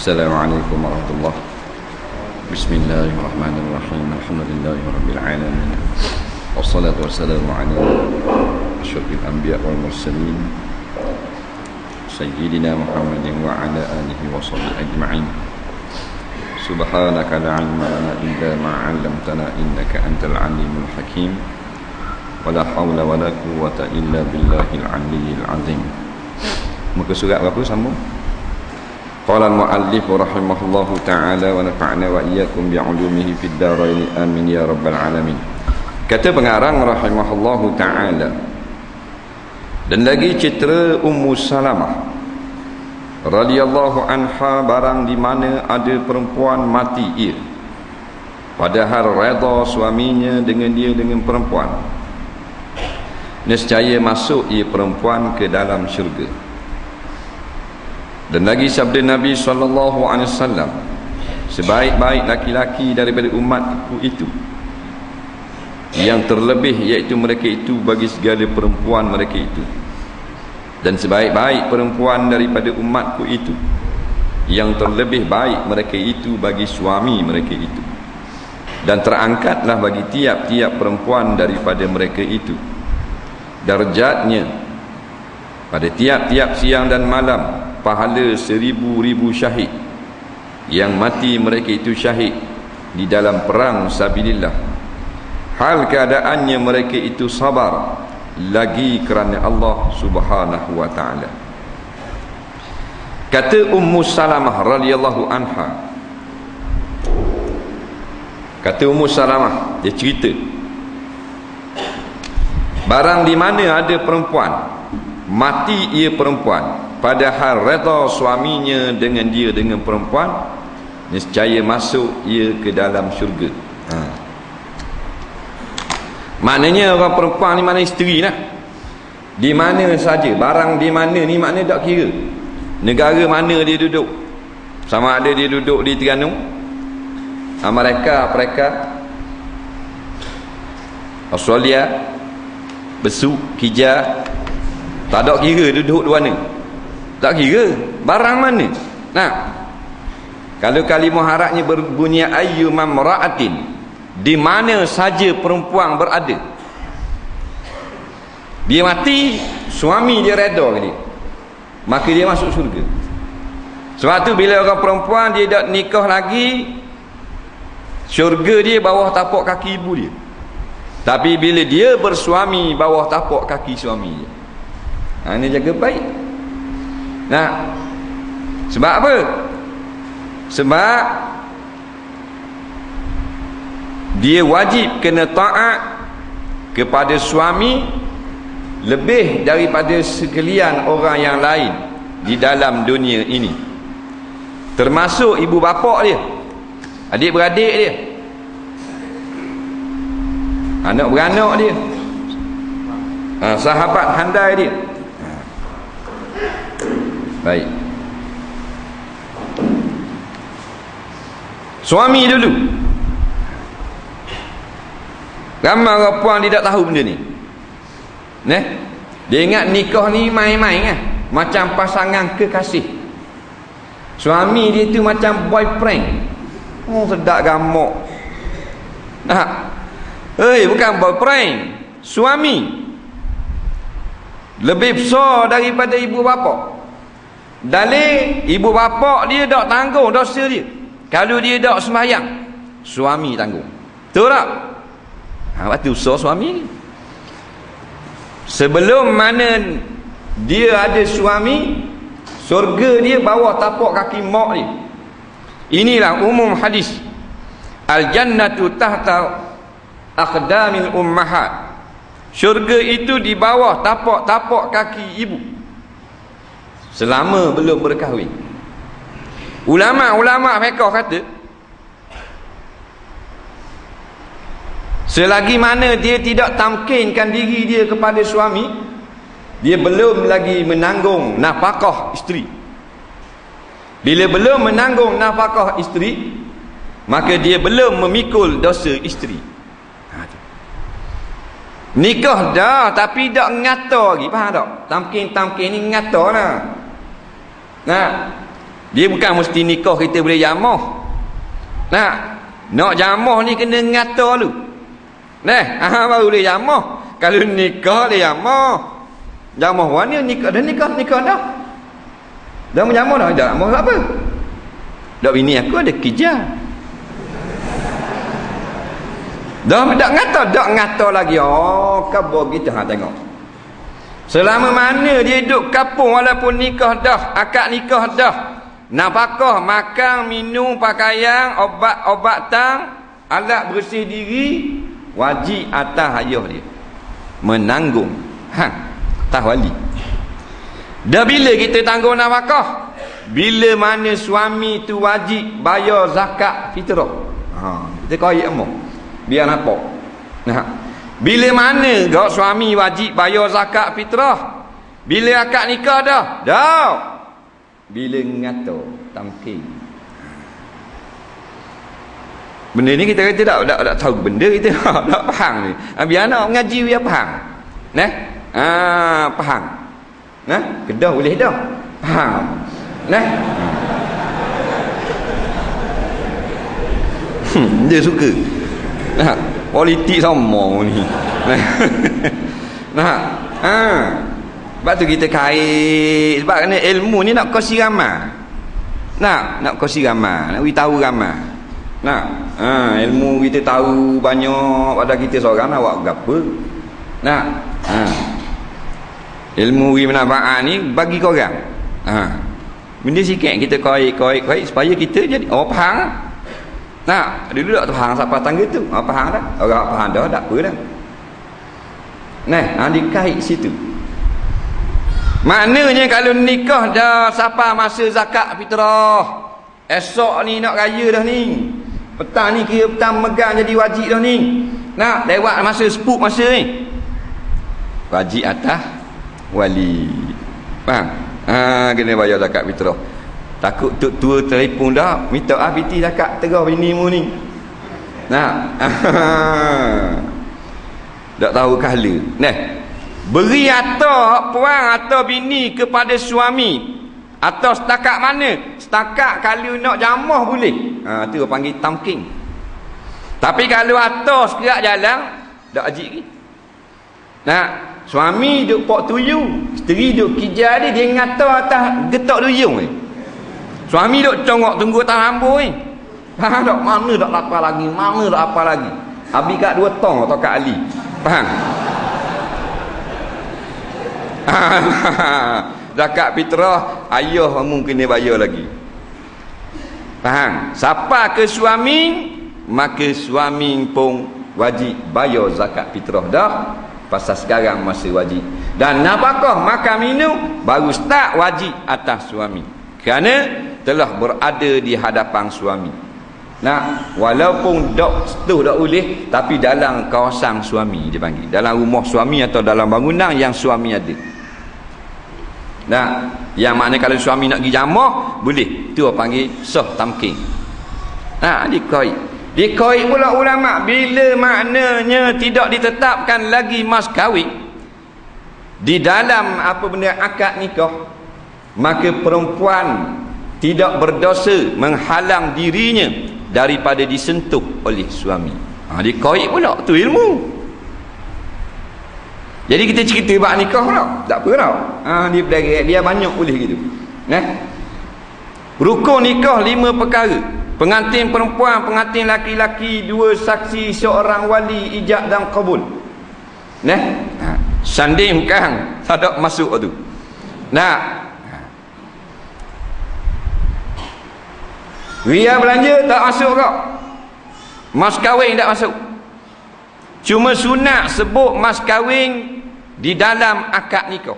Assalamualaikum warahmatullahi wabarakatuh. Bismillahirrahmanirrahim. Alhamdulillahirabbil alamin. Wassalatu wassalamu ala asyrafil anbiya wal mursalin sayyidina Muhammadin wa ala alihi wa sahbihi ajma'in. Subhanaka la ilma lana illa ma 'allamtana innaka antal alimul hakim. Wala haula wala quwwata illa billahil aliyyil azim. Muka surat berapa sambung? Qala al-muallif rahimahullahu ta'ala wa nafa'na wa iyyakum bi'ulumihi fid dharain amin ya rabbal alamin. Kata pengarang rahimahullahu ta'ala, dan lagi cerita Ummu Salamah radhiyallahu anha, barang di mana ada perempuan mati ia, padahal redha suaminya dengan dia dengan perempuan, nescaya masuk ia perempuan ke dalam syurga. Dan lagi sabda Nabi SAW, sebaik-baik laki-laki daripada umatku itu, yang terlebih iaitu mereka itu bagi segala perempuan mereka itu, dan sebaik-baik perempuan daripada umatku itu, yang terlebih baik mereka itu bagi suami mereka itu, dan terangkatlah bagi tiap-tiap perempuan daripada mereka itu darjatnya pada tiap-tiap siang dan malam pahala 1000 syahid yang mati mereka itu syahid di dalam perang sabilillah, hal keadaannya mereka itu sabar lagi kerana Allah Subhanahu wa ta'ala. Kata Ummu Salamah radhiyallahu anha, kata Ummu Salamah, dia cerita, barang di mana ada perempuan mati ia perempuan, padahal redha suaminya dengan dia dengan perempuan, nescaya masuk ia ke dalam syurga. Maknanya orang perempuan ni mana isteri lah, di mana saja, barang di mana ni maknanya tak kira negara mana dia duduk, sama ada dia duduk di Terengganu, Amerika, Australia, Besuk, Hijaz, tak ada kira duduk di mana, tak kira barang mana. Nah, kalau kalimah Arabnya berbunyi ayyumam ra'atin, di mana saja perempuan berada, dia mati suami dia redha ke dia, maka dia masuk syurga. Sebab tu bila orang perempuan dia tak nikah lagi, syurga dia bawah tapak kaki ibu dia. Tapi bila dia bersuami, bawah tapak kaki suami dia. Ini jaga baik. Nah, sebab apa? Sebab dia wajib kena taat kepada suami lebih daripada sekalian orang yang lain di dalam dunia ini, termasuk ibu bapa dia, adik-beradik dia, anak-beranak dia, sahabat handai dia. Baik. Suami dulu, ramai orang puan dia tak tahu benda ni. Dia ingat nikah ni main-main kan, macam pasangan kekasih. Suami dia tu macam boyfriend. Sedap gamuk. Bukan boyfriend, suami. Lebih besar daripada ibu bapa. Dalil ibu bapa dia tak tanggung dosa dia. Kalau dia tak sembahyang, suami tanggung. Betul tak? Waktu usaha suami ni, sebelum mana dia ada suami, surga dia bawah tapak kaki mak dia. Inilah umum hadis, al-jannatu tahta aqdamil ummahat, syurga itu di bawah tapak-tapak kaki ibu selama belum berkahwin. Ulama-ulama fiqh kata, selagi mana dia tidak tamkinkan diri dia kepada suami, dia belum lagi menanggung nafkah isteri. Bila belum menanggung nafkah isteri, maka dia belum memikul dosa isteri. Nikah dah tapi tak ngata lagi, faham tak? Tamkin ni ngata lah. Nah, Dia bukan mesti nikah kita boleh jamah. Nak jamah ni kena ngata dulu. Baru boleh jamah. Kalau nikah dia jamah. Jamah mana nikah dah. Dah menjamah dah. Jamah apa? Dak bini aku ada kejar. Dah ngata lagi. Khabar kita tengok. Selama mana dia duduk kapung walaupun nikah dah, akad nikah dah, nafkah, makan, minum, pakaian, obat-obatan, alat bersih diri, wajib atas ayah dia menanggung atas wali. Dah bila kita tanggung nafkah? Bila mana suami tu wajib bayar zakat fitrah. Kita kaya emak biar nampak. Bila mana gak suami wajib bayar zakat fitrah? Bila akad nikah dah? Dah. Bila ngata tamkin. Benda ni kita kata tak tahu benda kita tak faham ni. Biar anak mengaji biar faham. Faham. Kedah boleh dah. Faham. Dia suka. Politik sama ni. Sebab tu kita kait. Sebab kerana ilmu ni nak kongsi ramai. Nak kongsi ramai, nak beritahu ramai. Ilmu kita tahu banyak pada kita seorang nak buat apa. Ilmu manfaat ni bagi korang. Benda sikit kita kait supaya kita jadi faham. Dulu tak faham siapa tangga tu. Faham dah. Orang faham dah tak apa dah. Dikait situ. Maknanya kalau nikah dah siapa masa zakat fitrah. Esok ni nak raya dah ni. Petang ni kira petang megang jadi wajib dah ni. Lewat masa sepuk masa ni. Wajib atas wali. Faham? Kena bayar zakat fitrah. Takut tua telefon dah minta piti zakat terah bini mu ni. Tak tahu kala. Beri atau puan atau bini kepada suami atau setakat mana? Setakat kalau nak jamah boleh. Tu orang panggil tamkin. Tapi kalau atau sekerak jalan tak ajik lagi. Suami duk pok tuyu, isteri duk kejar dia ngata atas getok duyung ni. Suami duk congok tunggu atas lampu ni. Faham tak? Mana tak lapar lagi, mana tak apa lagi. Habis kat 2 tong atau kat Ali. Faham? Zakat fitrah ayah kamu kena bayar lagi. Faham? Siapa ke suami, maka suami pun wajib bayar zakat fitrah dah. Pasal sekarang masih wajib. Dan nafkah makan minum baru start wajib atas suami. Kerana telah berada di hadapan suami. Walaupun setuh tak boleh, tapi dalam kawasan suami dia panggil. Dalam rumah suami atau dalam bangunan yang suami ada. Yang makna kalau suami nak pergi jamah boleh. Tu orang panggil sah tamkin. Dikoi pula ulama bila maknanya tidak ditetapkan lagi mas kahwin di dalam apa benda akad nikah, maka perempuan tidak berdosa menghalang dirinya daripada disentuh oleh suami. Dikoi pula tu ilmu. Jadi kita cerita bab nikah pula tak apa tau. Dia berdarah biar banyak boleh gitu. Rukun nikah 5 perkara. Pengantin perempuan, pengantin laki-laki, 2 saksi, seorang wali, ijab dan qabul. Sanding kan tak masuk tu. Ria belanja tak masuk kau. Mas kahwin tak masuk. Cuma sunat sebut mas kahwin di dalam akad nikah.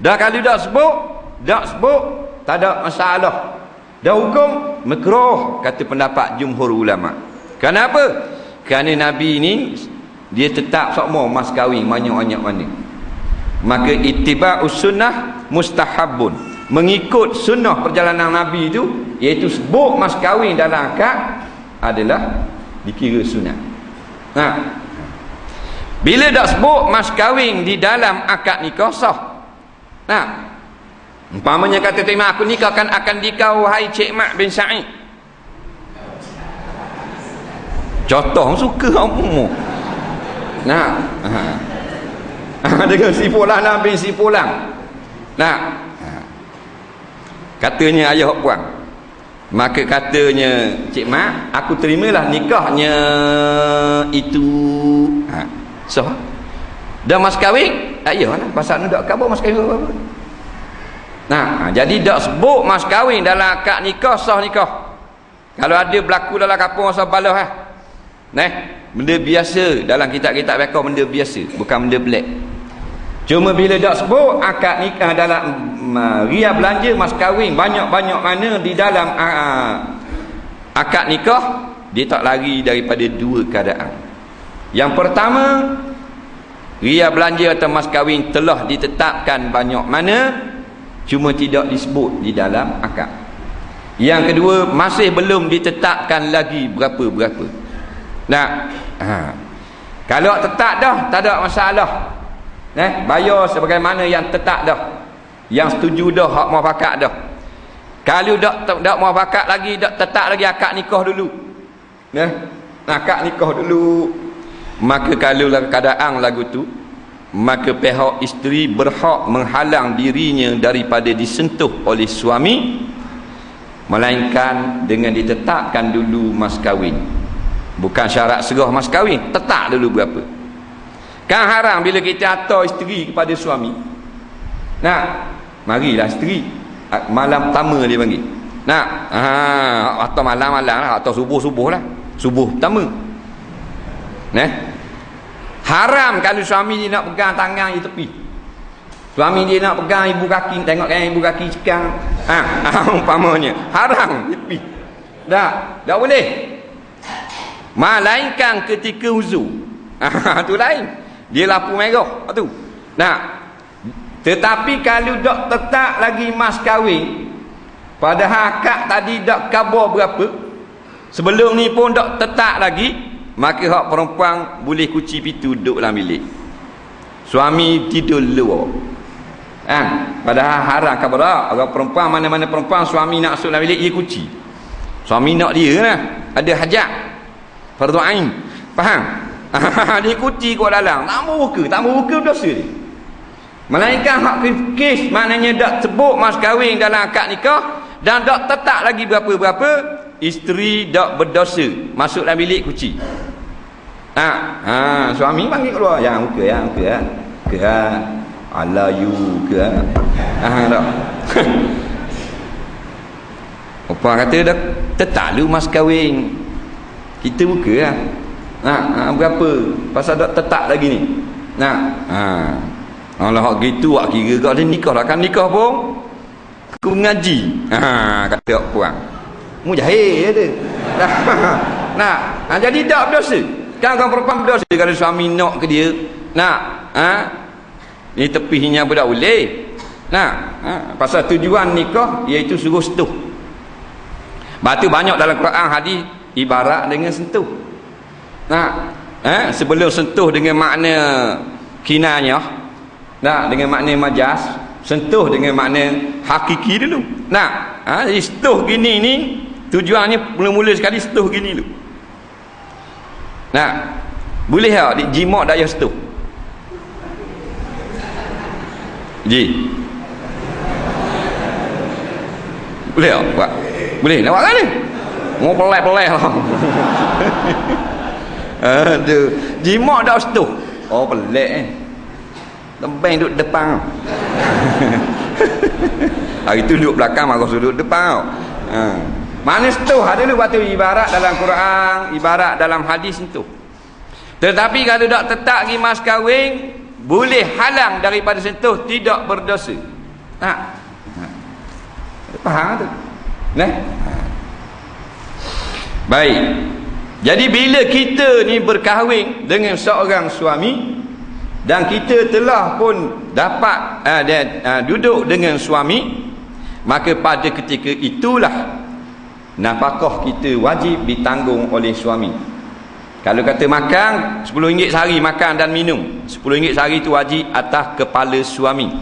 Dah kalau tak sebut tak ada masalah. Dah hukum makruh kata pendapat jumhur ulama. Kenapa? Kerana Nabi ni dia tetap sokmo mas kahwin banyak-banyak mana. Maka ittiba'us sunnah mustahabun. Mengikut sunnah perjalanan Nabi itu, iaitu sebut mas kahwin dalam akad adalah dikira sunat. Bila dak sebut mas kahwin di dalam akad nikah sah. Umpamanya kata Tok Imam, aku nikahkan akan dikau wahai Cik Mak bin Sa'id. Contoh suka apa? Nah, dengan si Fulan bin si Fulan. Nah, katanya ayah puan. Maka katanya Cik Mak, aku terimalah nikahnya itu. So, dah mas kahwin? Ayalah, pasal nak khabar mas kahwin apa? Nah, jadi dak sebut mas kahwin dalam akad nikah, sah nikah. Kalau ada berlaku dalam kampung asal balah benda biasa dalam kitab-kitab fiqh, benda biasa, bukan benda pelik. Cuma bila dak sebut akad nikah dalam ria belanja mas kahwin banyak-banyak mana di dalam akad nikah, dia tak lari daripada dua keadaan. Yang pertama, ria belanja atau mas kahwin telah ditetapkan banyak mana, cuma tidak disebut di dalam akad. Yang kedua, masih belum ditetapkan lagi berapa-berapa. Nah, kalau tetap dah, tak ada masalah. Bayar sebagaimana yang tetap dah, yang setuju dah, hak muafakat dah. Kalau dak muafakat lagi, dak tetap lagi, akad nikah dulu. Akad nikah dulu. Maka kalau keadaan lagu tu, maka pihak isteri berhak menghalang dirinya daripada disentuh oleh suami, melainkan dengan ditetapkan dulu mas kahwin. Bukan syarat serah mas kahwin, tetap dulu berapa. Kan haram bila kita hantar isteri kepada suami. Nah, marilah isteri, malam pertama dia panggil. Nah, atau malam-malam lah, atau subuh-subuh lah, subuh pertama. Haram kalau suami dia nak pegang tangan di tepi. Suami dia nak pegang ibu kaki, tengok kan ibu kaki cekang. Umpamanya haram di tepi. Tak boleh. Melainkan ketika uzur. Tu lain. Dia lampu merah tu. Nah, tetapi kalau dak tetap lagi mas kahwin, padahal akad tadi dak khabar berapa, sebelum ni pun dak tetap lagi, maka hak perempuan boleh kunci pintu duduk dalam bilik. Suami tidur luar. Padahal haram khabar. Orang perempuan, mana-mana perempuan suami nak masuk dalam bilik, dia kunci. Suami nak dia lah, ada hajat, fardu ain, faham? Dia kunci kat dalam, tak buka dosa dia. Melainkan hak kes, maknanya dak sebut mas kahwin dalam akad nikah dan dak tetap lagi berapa-berapa, isteri dak berdosa, masuk dalam bilik kunci. Suami panggil keluar, yang buka ala you ke. Tak. Apa kata dah tetap lu mas kahwin, kita buka lah. Berapa? Pasal dah tetap lagi ni. Allah hak gitu, wak kira kau dia nikah lah, kan nikah pun aku mengaji. Kata awak puan, mujahid dia. Jadi tak berdosa. Kan orang perempuan berdosa kalau suami nak ke dia. Ni tepinya pun tak boleh. Pasal tujuan nikah iaitu suruh sentuh. Batu banyak dalam Quran hadis ibarat dengan sentuh. Sebelum sentuh dengan makna kinayah, dengan makna majas, sentuh dengan makna hakiki dulu. Jadi sentuh gini ni tujuannya mula-mula sekali sentuh gini dulu. Boleh tak jimat daya sentuh? Boleh tak buat? Boleh nak buat kan ni? Mau pelai-pelai lah. Aduh, jimat dah sentuh. Oh pelik tembeng duduk depan. Hari tu duduk belakang, aku duduk depan. Mana sentuh ada dulu waktu ibarat dalam Quran, ibarat dalam hadis sentuh. Tetapi kalau tak tetap lagi mas kahwin, boleh halang daripada sentuh, tidak berdosa. Faham tu? Baik. Jadi bila kita ni berkahwin dengan seorang suami dan kita telah pun dapat duduk dengan suami, maka pada ketika itulah nafkah kita wajib ditanggung oleh suami. Kalau kata makan RM10 sehari, makan dan minum RM10 sehari itu wajib atas kepala suami.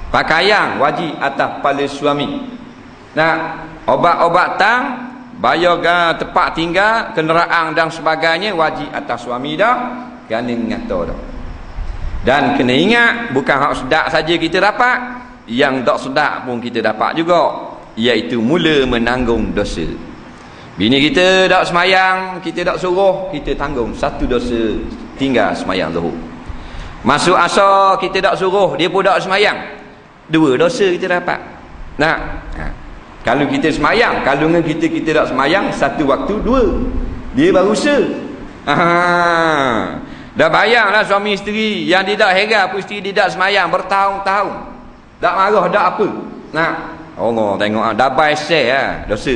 Pakaian wajib atas kepala suami. Nah, obat-obatan, bayar tempat tinggal, kenderaan dan sebagainya wajib atas suami dah. Kena ngata dah. Dan kena ingat, bukan hak sedap saja kita dapat, yang tak sedap pun kita dapat juga, iaitu mula menanggung dosa. Bini kita tak semayang, kita tak suruh, kita tanggung satu dosa tinggal semayang zuhur. Masuk asar kita tak suruh, dia pun tak semayang, dua dosa kita dapat. Nah, kalau kita semayang, kalau dengan kita tak semayang, satu waktu dua, dia baru dah bayanglah suami isteri yang tidak heran pun isteri tidak semayang bertahun-tahun, tak marah tak apa. Nah, Allah tengok dah baik dosa.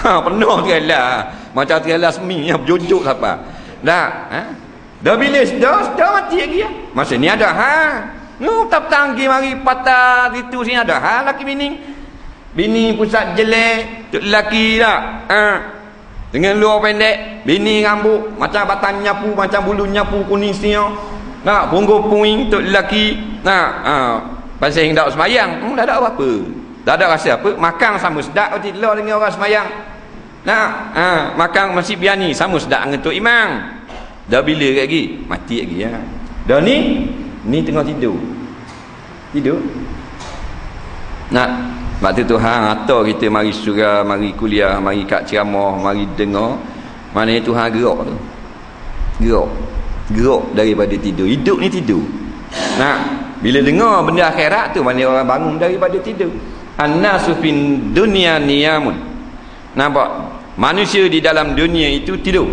Penuh tergelar macam tergelar semi yang berjujuk siapa. Dah bila dah mati lagi ya. Masa ni ada tak tanggi mari patah itu sini ada laki bini pusat jelek tu lelaki tak dengan luar pendek, bini rambut macam batang nyapu, macam bulu nyapu kuning siang, nak punggung puing tu lelaki. Pasal yang tak semayang, tak ada apa-apa, tak ada rasa apa, makan sama sedap tidak dengan orang semayang. Makan masih biani sama sedap dengan Tok Imam. Dah bila lagi mati lagi ya. Dah ni tengah tidur. Waktu Tuhan atau kita mari surah, mari kuliah, mari kat ceramah, mari dengar, mana Tuhan gerak tu. Gerak daripada tidur. Hidup ni tidur. Bila dengar benda akhirat tu, mana orang bangun daripada tidur. An-nasu fin dunya niyamun. Nampak? Manusia di dalam dunia itu tidur.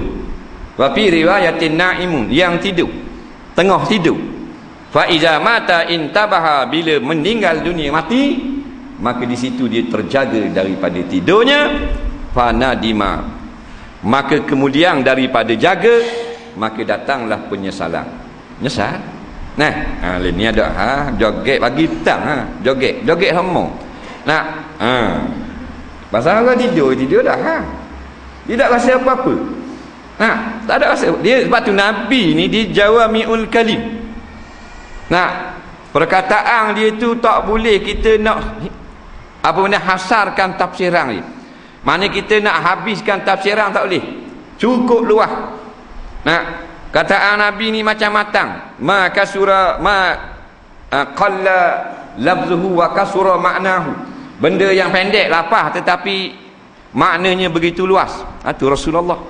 Wa fi riwayatin naimun, yang tidur. Tengah tidur. Fa iza mata intabaha, bila meninggal dunia mati, maka di situ dia terjaga daripada tidurnya. Fanadima, maka kemudian daripada jaga, maka datanglah penyesalan. Nyesal. Ni ada joget pagi petang joget sama. Pasal orang tidur dah tidak rasa apa-apa. Tak ada rasa. Dia sebab tu Nabi ni dia jawamiul kalim. Perkataan dia tu tak boleh kita nak hasarkan tafsiran dia. Mana kita nak habiskan tafsiran tak boleh. Cukup luas. Kataan Nabi ni macam matang. Ma kasura ma qalla lafzuhu wa kasura ma'nahu. Benda yang pendek lapah tetapi maknanya begitu luas. Itu Rasulullah.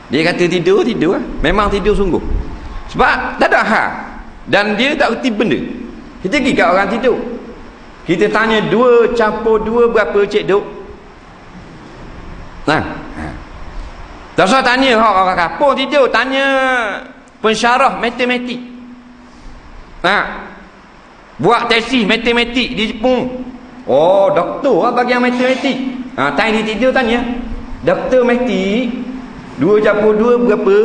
Dia kata tidur memang tidur sungguh. Sebab tak ada hal. Dan dia tak reti benda. Kita pergi kat orang tidur, kita tanya 2 campur 2 berapa cik duk? Tak usah tanya orang kampung tidur, tanya pensyarah matematik. Buat tesis matematik di Jepun. Doktor bagian matematik. Tanya dia tidur, tanya doktor matematik 2 campur 2 berapa?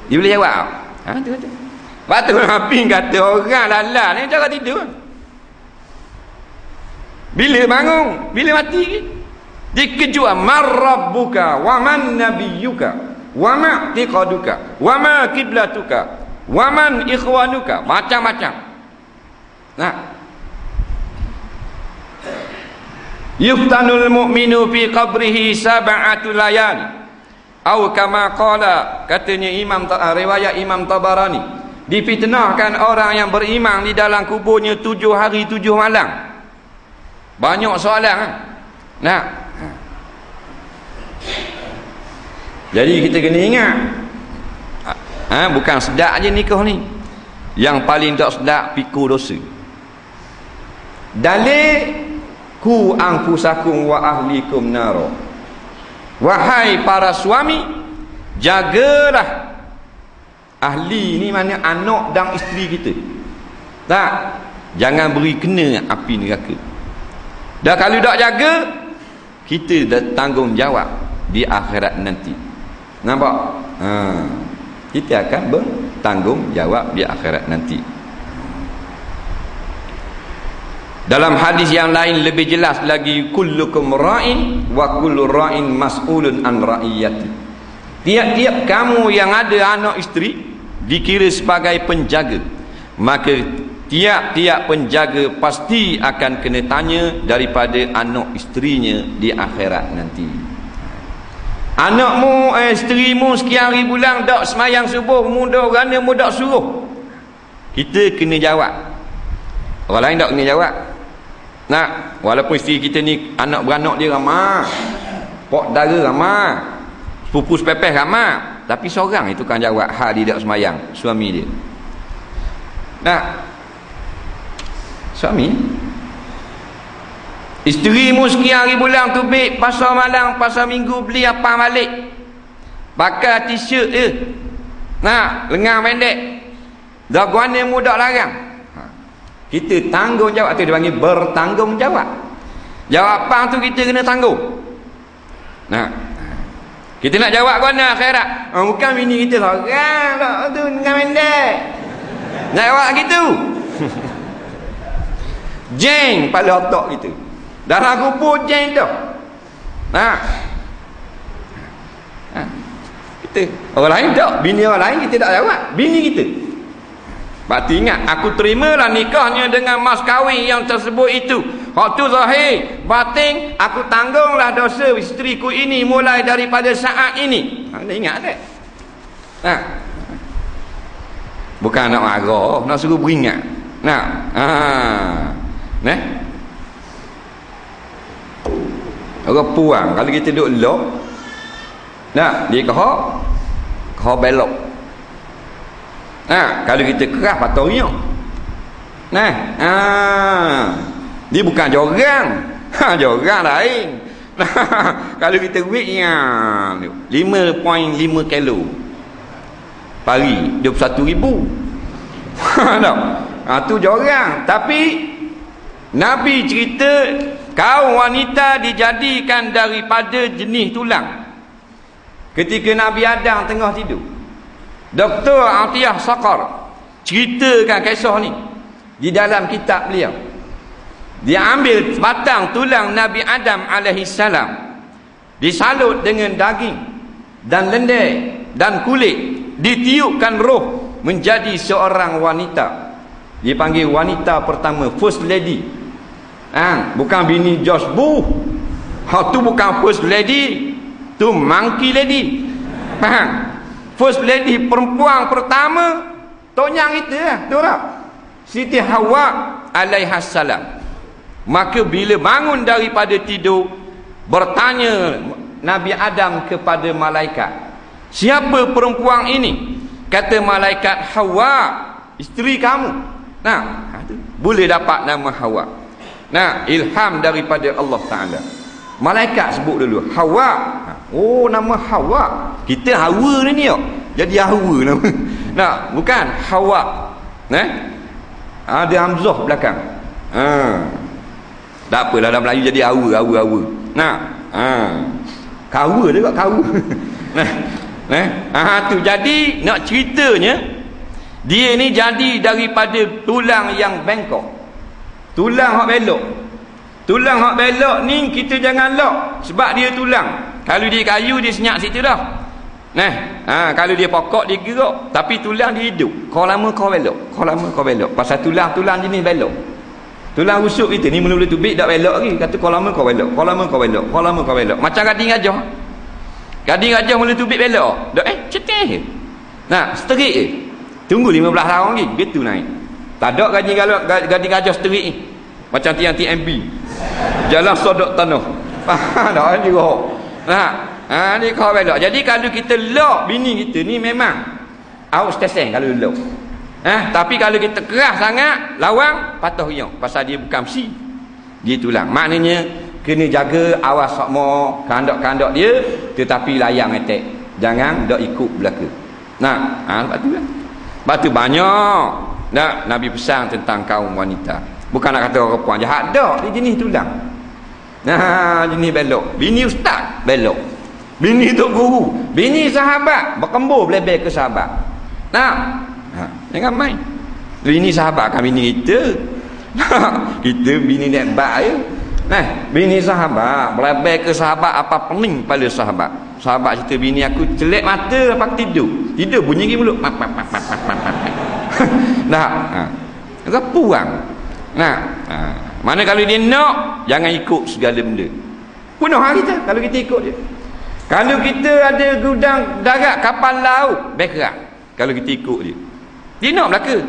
Dia boleh jawab. Tu kata. Lepas tu Nabi kata orang lalat ni cara tidur. Bila bangun, bila mati, dikejut marrabbuka wa man nabiyyuka wa ma tiqaduka wa ma kiblatuka wa man ikhwanuka, macam-macam. Yuftanul mu'minu fi qabrihi sab'atu layali, atau kama qala, katanya riwayat Imam Tabarani, difitnahkan orang yang beriman di dalam kuburnya 7 hari 7 malam. Banyak soalan. Jadi kita kena ingat, bukan sedap je nikah ni. Yang paling tak sedap pikul dosa. Dalil ku anfusakum wa ahlikum naro. Wahai para suami, jagalah ahli ni, mana anak dan isteri kita. Jangan beri kena api neraka. Dah kalau tak jaga, kita dah tanggungjawab di akhirat nanti. Nampak? Kita akan bertanggungjawab di akhirat nanti. Dalam hadis yang lain lebih jelas lagi, kullukum ra'in wa kullu ra'in mas'ulun an ra'iyati. Tiap-tiap kamu yang ada anak isteri dikira sebagai penjaga, maka tiap-tiap penjaga pasti akan kena tanya daripada anak isterinya di akhirat nanti. Anakmu, isterimu sekian ribu bulan dak semayang subuh, muda kerana mu dak suruh. Kita kena jawab. Orang lain tak kena jawab. Nah, walaupun isteri kita ni anak beranak dia ramai, pok dara ramai, sepupu sepepeh ramai, tapi seorang itu kan jawab hal dia tak semayang, suami dia. Nah, suami, isterimu sekian ribu bulan tubik, pasar malam, pasar minggu beli apa balik, pakai t-shirt dia, nah, lengan pendek, dah guana muda larang. Kita tanggungjawab tu dia panggil bertanggungjawab. Jawapan tu kita kena tanggung. Nah, kita nak jawab guana akhirat. Bukan bini kita seorang tak tu lengan pendek. Nak jawab gitu. Jeng pada otak kita. Darah kubur jeng tu. Nah. Kita orang lain tak, bini orang lain kita tak jawab, bini kita. Berarti ingat, aku terimalah nikahnya dengan mas kahwin yang tersebut itu. Hak tu zahir, batin aku tanggunglah dosa isteriku ini mulai daripada saat ini. Anda ingat tak? Nah. Bukan nak marah, nak suruh beringat. Nah, nah. Orang puang kalau kita duduk lock, nah, dia kau belok. Nah, kalau kita keras patungnya. Nah, dia bukan jorang. Jorang lain. Kalau kita weightnya 5.5 kilo. Pari 21,000. Tu jorang. Tapi Nabi cerita kaum wanita dijadikan daripada jenis tulang. Ketika Nabi Adam tengah tidur, Dr. Atiyah Saqar ceritakan kisah ni di dalam kitab beliau. Dia ambil batang tulang Nabi Adam alaihissalam, disalut dengan daging dan lendir dan kulit, ditiupkan roh menjadi seorang wanita. Dipanggil wanita pertama, first lady. Bukan bini George Bush. Tu bukan first lady, tu monkey lady. Faham? First lady perempuan pertama tonyang itu lah, tu tak? Siti Hawa alaihassalam. Maka bila bangun daripada tidur, bertanya Nabi Adam kepada malaikat, siapa perempuan ini? Kata malaikat, Hawa, isteri kamu. Nah, boleh dapat nama Hawa. Nah, ilham daripada Allah Ta'ala. Malaikat sebut dulu Hawa. Oh, nama Hawa. Kita Hawa ni ya. Jadi Hawa nama. Nah, bukan Hawa. Ada hamzah belakang. Tak apalah, dalam Melayu jadi Hawa. Nah, kawa dia kat kawa. Tu jadi nak ceritanya, dia ni jadi daripada tulang yang bengkok. Tulang hak belok. Tulang hak belok ni kita jangan lock, sebab dia tulang. Kalau dia kayu dia senyap situ dah. Kalau dia pokok dia gerak, tapi tulang dia hidup. Kau lama kau belok. Pasal tulang jenis belok. Tulang rusuk kita ni mula-mula tubik tak belok lagi. Kata kau lama kau belok. Macam gading gajah. Gading gajah mula tubik belok. Cetek je. Seterik je. Tunggu 15 tahun lagi, betul naik. Tak ada gading gajah seterik ni. Macam tiang TMB. Jalan sodok tanah. Tak ada roh. Ni kau belok. Jadi kalau kita lock bini kita ni memang outstation kalau lock. Tapi kalau kita keras sangat, lawang patah riang. Pasal dia bukan besi, dia tulang. Maknanya kena jaga, awas sakmo kandak-kandak dia, tetapi layang attack. Jangan dak ikut belaka. Sebab tu lah. Sebab tu banyak Nabi pesan tentang kaum wanita. Bukan nak kata orang perempuan jahat, dak, dia jenis tulang. Jenis belok. Bini ustaz belok. Bini tok guru, bini sahabat berkembur belebel ke sahabat. Jangan main. Bini sahabat kan bini kita. Kita bini nak bak je. Bini sahabat belebel ke sahabat, apa pening pada sahabat. Sahabat cerita bini aku celek mata apa tidur bunyi lagi mulut. Repuang. Mana kalau dia nak, jangan ikut segala benda. Penuh kita kalau kita ikut dia. Kalau kita ada gudang darat kapal laut, background. Kalau kita ikut dia, dia nak belaka.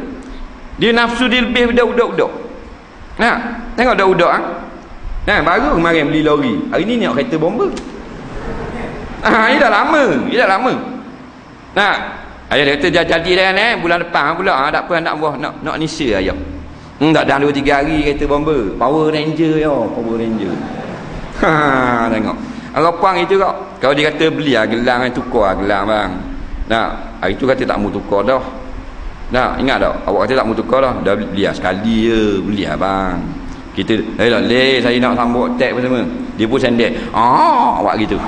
Dia nafsu dia lebih budak-budak. Tengok budak-budak baru kemarin beli lori. Hari ni nak kereta bomba. Ini dah lama. Ayah dia kata jadi dah bulan depan pula tak apa nak buah nak nisya ayah. Tak dah 2-3 hari kereta bomba. Power Ranger. Tengok. Rapang itu kau. Kalau dia kata beli gelang tukar gelang bang. Hari tu kata tak mau tukar dah. Ingat tak? Awak kata tak mau tukar dah. Dah beli sekali je. Beli bang. Kita saya nak sambut tag bersama. Dia pun sendek. Awak gitu.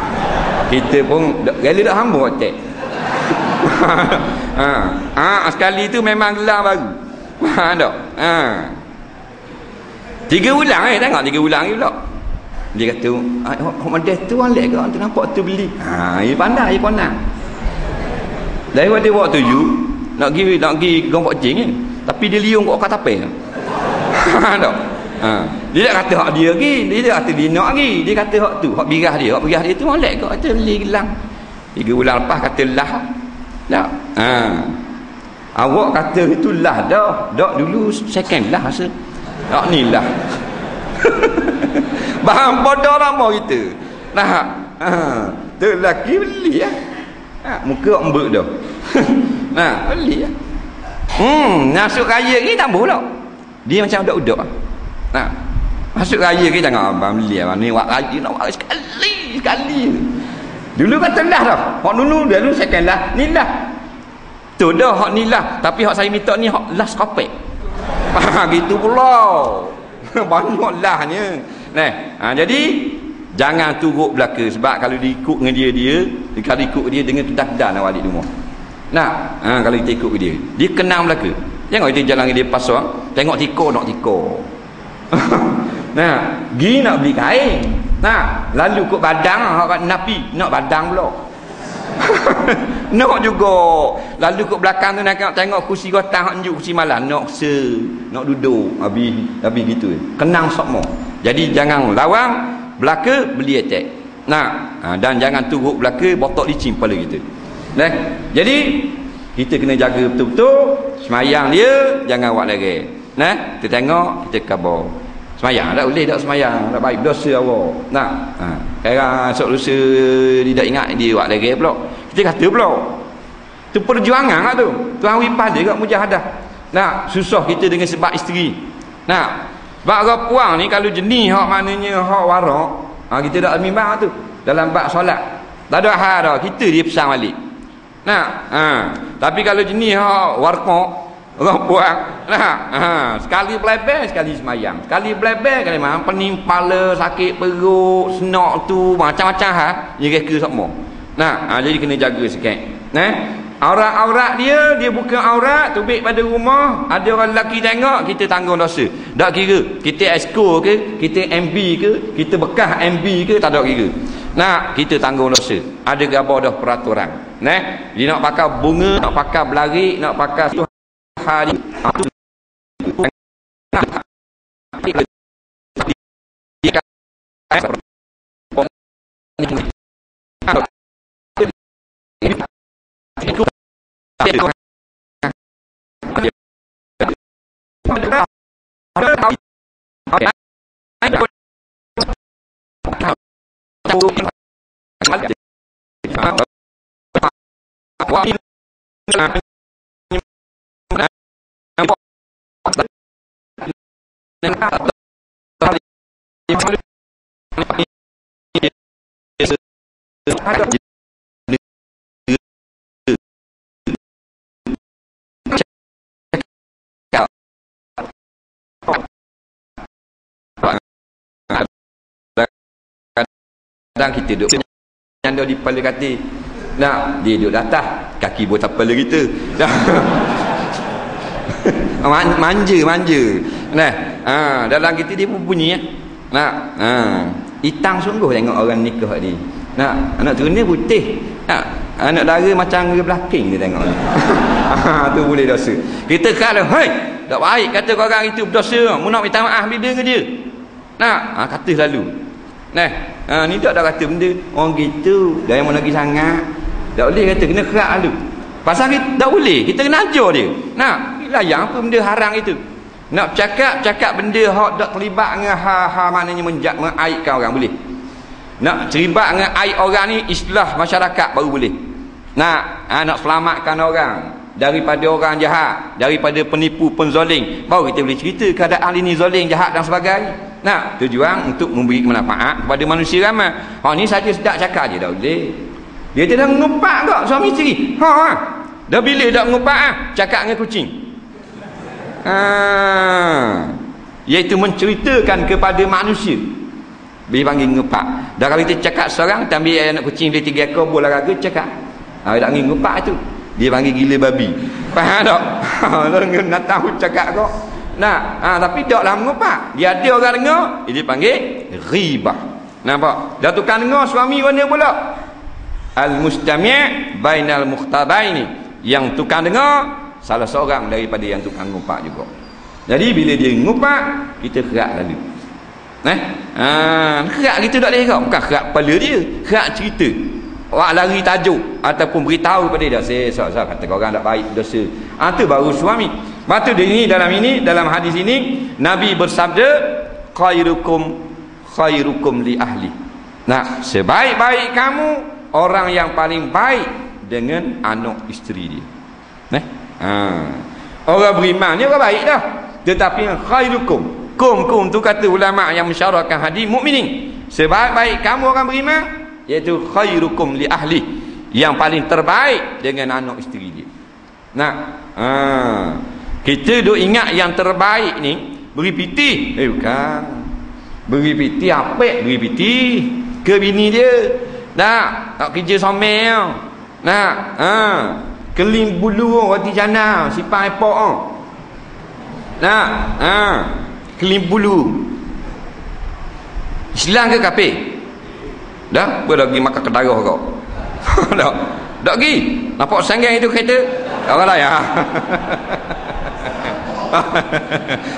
Kita pun rela tak sambut tag. Sekali tu memang gelang baru. Faham tak? 3 bulan tengok 3 bulan ni pula. Dia kata, model tu alik ke? Tu nampak tu beli. Dia pandai, dia konang. Daripada waktu tu nak pergi gombok jing ni. Tapi dia liung kat tapel. Faham tak? Dia tak kata hak dia lagi. Dia tak kata dia nak lagi. Dia kata hak tu, hak birah dia. Hak birah dia tu alik ke? Kata beli gelang. 3 bulan lepas kata lah. Tak. Awak kata itu lah dah. Dak dulu second lah rasa. Tak ni lah. Bahan bodoh ramah kita. Tu lelaki beli muka embek dah. Beli masuk raya ni tak boleh. Dia macam udak-udak. Masuk raya ni jangan abang beli ni wak raya nak wak sekali. Dulu kata lah dah. Hak dulu second lah. Ni lah. Tu dah hak ni lah. Tapi hak saya minta ni hak last kopek. Gitu pula. Banyak lahnya. Jadi jangan turut belaka. Sebab kalau diikut dengan dia kalau ikut dia dengan kedak-kedak nak balik rumah. Kalau kita ikut dia, dia kenang belaka. Jangan kita jalan dengan dia pasang, tengok tiko nak tiko. Gi nak beli kain. Lalu ikut badang hak napi, nak badang pula. Nak juga. Lalu kat belakang tu nak tengok kursi rotan hak njuk kursi malam, nak duduk. Habis gitu. Kenang sokmo. Jadi jangan lawang belaka beli attack. Dan jangan turut belaka botok licin kepala kita. Jadi kita kena jaga betul-betul semayang dia, jangan buat lagi. Kita tengok, kita khabar. Semayang tak boleh tak semayang, tak baik dosa awak. Sekarang esok lusa dia tak ingat dia buat lagi pula. Kita kata pula. Tu perjuangan lah tu. Tuan wipah dia kat mujahadah. Susah kita dengan sebab isteri. Sebab orang puang ni kalau jenis hak maknanya hak warak, kita dak memang tu dalam bab solat. Tak ada hal dah, kita dia pesan balik. Tapi kalau jenis hak warqaq, orang puang, sekali belebel sekali semayang. Sekali belebel kali mana pening kepala, sakit perut, senak tu, macam-macam hal, dia reka semua. Jadi kena jaga sikit. Aurat-aurat dia bukan aurat tubik pada rumah, ada orang lelaki tengok, kita tanggung dosa. Tak kira kita esko ke, kita MB ke, kita bekas MB ke, tak ada kira. Kita tanggung dosa. Ada gabar dah peraturan. Dia nak pakai bunga, nak pakai belarik, nak pakai hari kadang kita duduk nyanda di kepala katil. Dia duduk atas, kaki buat apa lagi kita. Manja. Dalam kita dia pun bunyi hitang sungguh tengok orang nikah ni. Anak turun ni putih. Anak dara macam ke belakang dia tengok. Tu boleh dosa. Kita kalau Tak baik kata orang itu berdosa. Mu nak minta maaf bila ke dia? Nah, kata selalu. Ni tak ada kata benda orang gitu. Dah yang mana lagi sangat. Tak boleh kata, kena kerak dulu. Pasal kita tak boleh, kita kena ajar dia. Layan apa benda haram itu. Nak cakap benda hak tak terlibat dengan maknanya mengaibkan orang boleh. Nak terlibat dengan aib orang ni istilah masyarakat baru boleh. Nak selamatkan orang daripada orang jahat, daripada penipu, penzoling, baru kita boleh cerita keadaan ini zoling, jahat dan sebagainya. Tujuan untuk memberi manfaat kepada manusia ramai. Ni saja sedap cakap je dah boleh. Dia tidak mengupak tak suami isteri. Dah bila tak mengupak cakap dengan kucing. Iaitu menceritakan kepada manusia. Dia panggil ngupak. Dah kalau kita cakap seorang, kita ambil anak kucing dia 3 ekor, bola raga, cakap. Dia tak panggil ngupak tu. Dia panggil gila babi. Faham tak? Nak tahu cakap kau. Tapi taklah mengupak. Dia ada orang dengar, dia panggil ghibah. Nampak? Dah tukar dengar suami mana pula? Al-mustami' bainal mukhtabaini. Yang tukang dengar salah seorang daripada yang tukang ngupak juga. Jadi bila dia ngupak, kita kerak lalu. Kerak kita tak boleh kerak. Bukan kerak kepala dia, kerak cerita. Awak lari tajuk ataupun beritahu pada dia, saya kata orang tak baik dosa. Tu baru suami. Lepas tu dalam hadis ini Nabi bersabda, khairukum li ahli. Sebaik-baik kamu orang yang paling baik dengan anak isteri dia. Orang beriman ni orang baik dah. Tetapi yang khairukum, kum tu kata ulama yang mensyarahkan hadis mukminin. Sebaik-baik kamu orang beriman, iaitu khairukum li ahli, yang paling terbaik dengan anak isteri dia. Kita duk ingat yang terbaik ni beri piti. Bukan. Beri piti apa? Beri piti ke bini dia. Tak kerja somel. Keling bulu roti canai, sipang epok. Keling bulu. Islam ke kafir? Dah, boleh pergi makan kedarah kau. Tak pergi. Nampak sanggang itu kereta? Orang lain.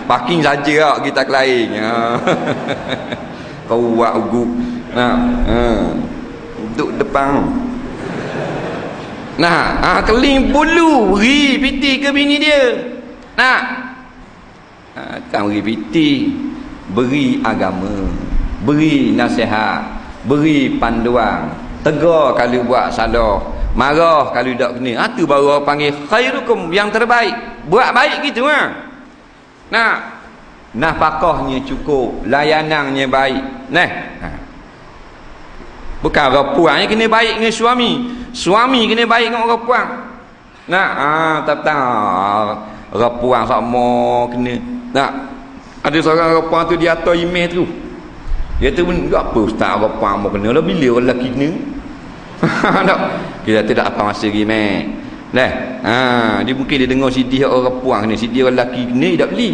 Parking saja lah kita ke lain. Kau buat ugup. Duduk depan. Keling bulu beri piti ke bini dia. Kan beri piti, beri agama, beri nasihat, beri panduan, tegur kalau buat salah, marah kalau tak kena. Tu baru orang panggil khairukum, yang terbaik. Buat baik gitu. Nafkahnya cukup, layanannya baik. Bukan orang puan yang kena baik dengan suami, suami kena baik dengan orang puan. Orang puan sama kena. Ada seorang orang puan tu dia atas email tu. Dia tu pun apa ustaz orang puan mau kena lah, bila orang lelaki kena. Kita tidak apa masa email. Dia mungkin dia dengar CD orang puan kena, CD orang lelaki kena dia tak beli.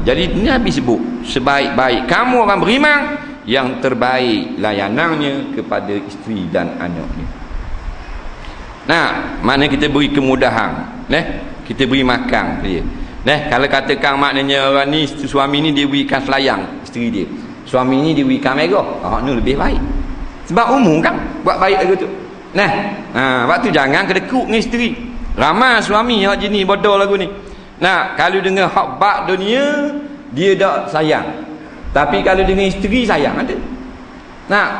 Jadi ni Nabi sebut sebaik-baik kamu orang beriman, yang terbaik layanannya kepada isteri dan anaknya. Mana kita beri kemudahan, kita beri makan dia. Kalau katakan maknanya orang ni, suami ni dia berikan selayang isteri dia, suami ni dia berikan merah, ni lebih baik. Sebab umum kan buat baik lagu tu. Waktu jangan kedekut dengan isteri. Ramai suami hak jenis bodoh lagu ni. Kalau dengan hak bak dunia dia tak sayang. Tapi kalau dengan isteri sayang ada.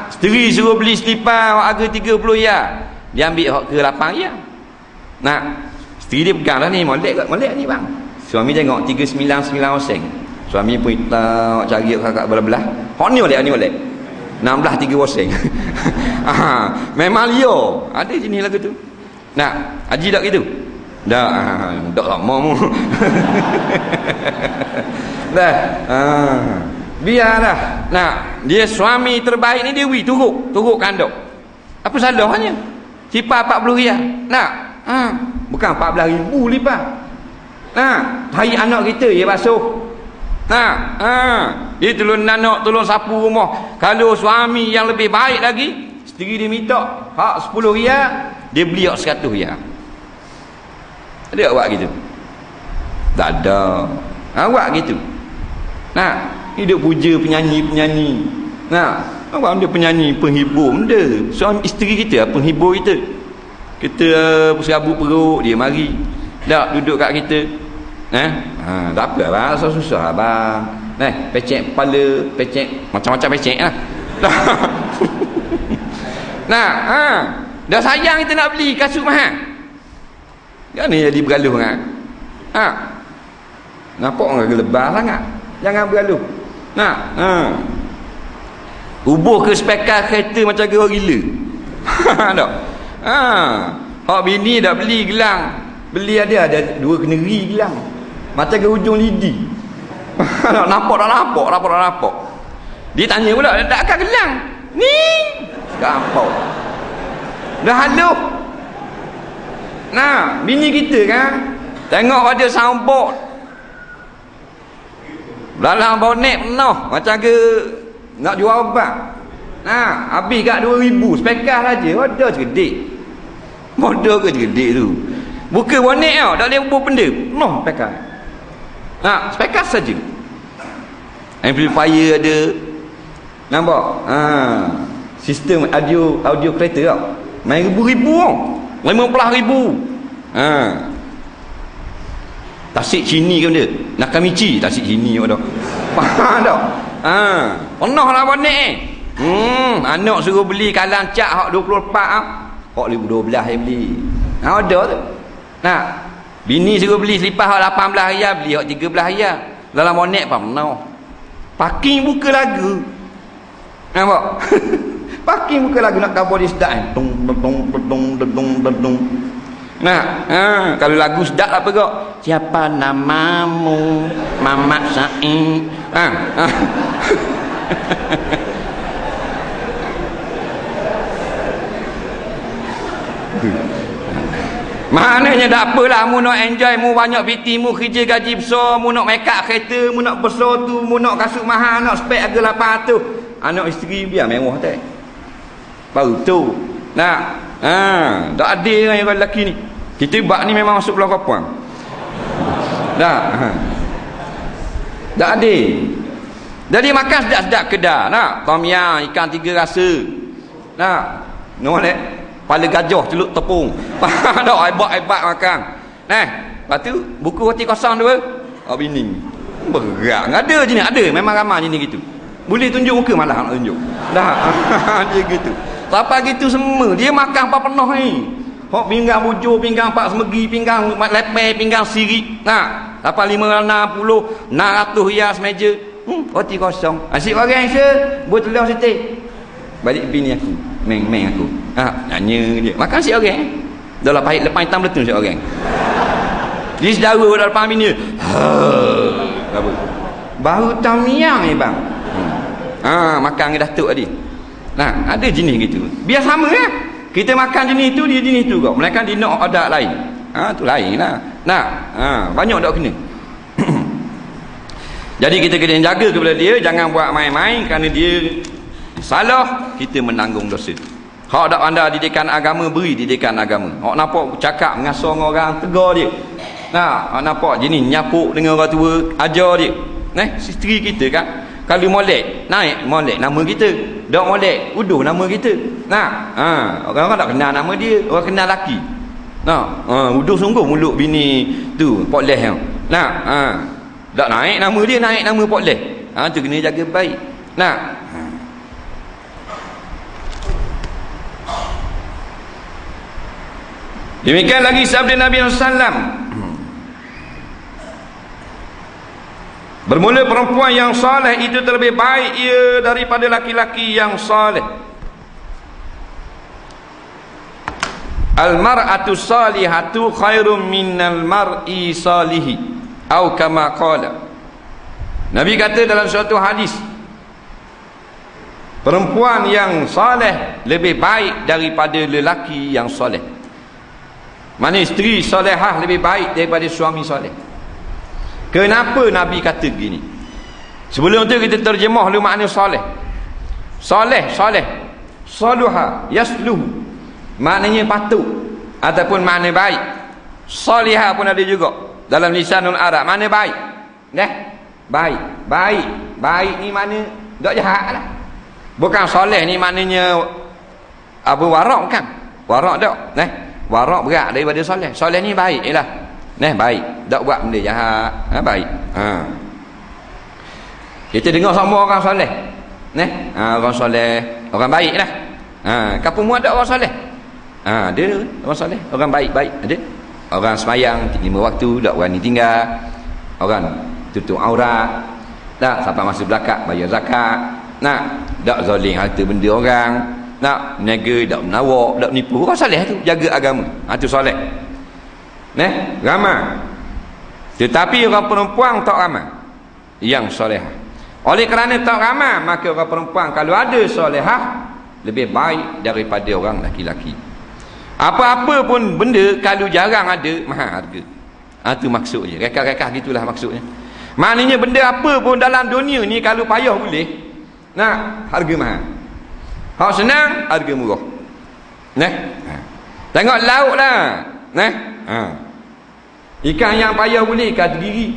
Isteri suruh beli selipar harga 30 ya, dia ambil hak ke 8 ya. Isteri dia pegang dah ni, molek ni bang. Suami tengok 399 sen. Suami pun cari kakak belah-belah. Hak ni molek 16 3 sen. Memang liar. Ada jenis lagu tu. Haji tak gitu? Tak lama mu. Biarlah. Dia suami terbaik ni dia turuk kandok. Apa salahnya? Sipar 40 riyal. Bukan 14,000 lipat. Hari anak kita dia basuh. Dia tolong anak, tolong sapu rumah. Kalau suami yang lebih baik lagi, isteri dia minta hak 10 riyal, dia beli hak 100 riyal. Dia buat gitu. Tak ada. Awak gitu. Nah, hidup puja penyanyi-penyanyi. Nah, awak dia penyanyi, penghibur benda. Suami isteri kita penghibur kita. Kita serabut perut, dia mari. Tak duduk kat kita. Tak apa abang, susah abang. Pecek kepala, pecek macam-macam pecek lah. Dah sayang kita nak beli kasut mahal. Kan ni jadi bergaluh kan? Nampak orang gelebah sangat. Jangan bergaluh. Ubuh ke spekar kereta macam ke orang gila. Tak? Hak bini dah beli gelang. Beli ada dua keneri gelang. Macam ke ujung lidi. Nampak. Dia tanya pula, tak akan gelang. Ni gampang. Dah haluh. Bini kita kan tengok pada soundboard dalam bonet penuh macam ke nak jual obat. Habis kat 2,000 spekar saja. Ada cerdik. Modal ke cerdik tu. Buka bonet tau, tak boleh ubah benda. Penuh spekar. Spekar saja. Amplifier ada. Nampak? Sistem audio kereta tau. Main ribu-ribu tau. 50,000. Tasik Cini ke benda? Nakamichi tasik Cini ke dah. Faham tak? Penuh lah bonek anak suruh beli kalang cat hak 24 hak 12 dia beli. Ada tu. Bini suruh beli selipar hak 18 riyal, beli hak 13 riyal. Dalam bonek pun penuh. Parking buka lagu. Nampak? Parking buka lagu nak cover dia sedap kan. Kalau lagu sedap apa kok? Siapa namamu? Mamak Sa'i. Maknanya tak apalah, mu nak enjoy, mu banyak PT, mu kerja gaji besar, mu nak make up kereta, mu nak besar tu, mu nak kasut mahal, nak spek harga 800. Anak isteri biar mewah tak? Baru tu. Tak ada yang lelaki ni. Kita bak ni memang masuk belah perempuan. Tak ada. Jadi makan sedap-sedap kedai. Tom yam, ikan 3 rasa. Nolak kepala gajah celup tepung. Tak hebat-hebat makan. Lepas tu buku roti kosong tu bini berat. Ada je ni, ada. Memang ramai je ni gitu. Boleh tunjuk muka malah nak tunjuk. Dia gitu. Sampai gitu semua. Dia makan apa penuh ni. Hok pinggang bujur, pinggang pak semegi, pinggang lepeh, pinggang sirik. Sampai 560, 600 hias meja. Roti kosong. Asyik orang se, buat telur sitik. Balik bini aku. Meng aku. Nanya dia. Makan si orang. Dah lah pahit lepas hitam betul si orang. Dia sedara dah depan bini. Apa? Baru tamiang ni bang. Makan dengan datuk tadi. Ada jenis gitu. Biar sama ya. Kita makan jenis tu, dia jenis tu kau. Mereka dia nak adat lain. Tu lain lah. Banyak tak kena. Jadi kita kena jaga kepada dia, jangan buat main-main kerana dia salah, kita menanggung dosa. Hak dak anda didikan agama, beri didikan agama. Hak nampak cakap mengasar dengan orang, tegur dia. Hak nampak jenis nyapuk dengan orang tua, ajar dia. Isteri kita kan. Kalau molek, naik molek nama kita. Dak molek, uduh nama kita. Orang-orang tak kenal nama dia, orang kenal laki. Uduh sungguh mulut bini tu, potleh tu. Tak naik nama dia, naik nama potleh. Tu kena jaga baik. Demikian lagi sabda Nabi SAW. Bermula perempuan yang soleh itu terlebih baik ia daripada laki-laki yang soleh. Al-mar'atu salihatu khairum minal mar'i salihi. Atau kama qala. Nabi kata dalam suatu hadis, perempuan yang soleh lebih baik daripada lelaki yang soleh. Mana isteri solehah lebih baik daripada suami soleh. Kenapa Nabi kata begini? Sebelum tu kita terjemah dulu makna soleh. Soleh, saluha, yasluhu, maknanya patut ataupun makna baik. Salihah pun ada juga. dalam lisanul Arab. Mana baik? Baik. Baik ni mana? Tak jahat lah. Bukan soleh ni maknanya Abu warak kan? Warak tak? Warak berat daripada soleh. Soleh ni baik ialah. Baik. Tak buat benda jahat. Baik. Kita dengar semua orang soleh. Orang soleh, orang baik lah. Kampung mu ada orang soleh. Ada orang soleh, orang baik-baik ada. Orang semayang 5 waktu, tak berani tinggal. Orang tutup aurat. Tak sampai masa belakat bayar zakat. Tak zalim harta benda orang. Meniaga, tak menawak, tak menipu. Orang soleh tu jaga agama. Tu soleh. Ramai. Tetapi orang perempuan tak ramai yang solehah. Oleh kerana tak ramai, maka orang perempuan kalau ada solehah lebih baik daripada orang laki-laki. Apa-apa pun benda kalau jarang ada, mahal harga. Itu maksudnya. Rekah-rekah gitulah maksudnya. Maknanya benda apa pun dalam dunia ni kalau payah boleh, harga mahal. Hak senang, harga murah. Tengok laut lah. Ikan yang payah boleh kata diri.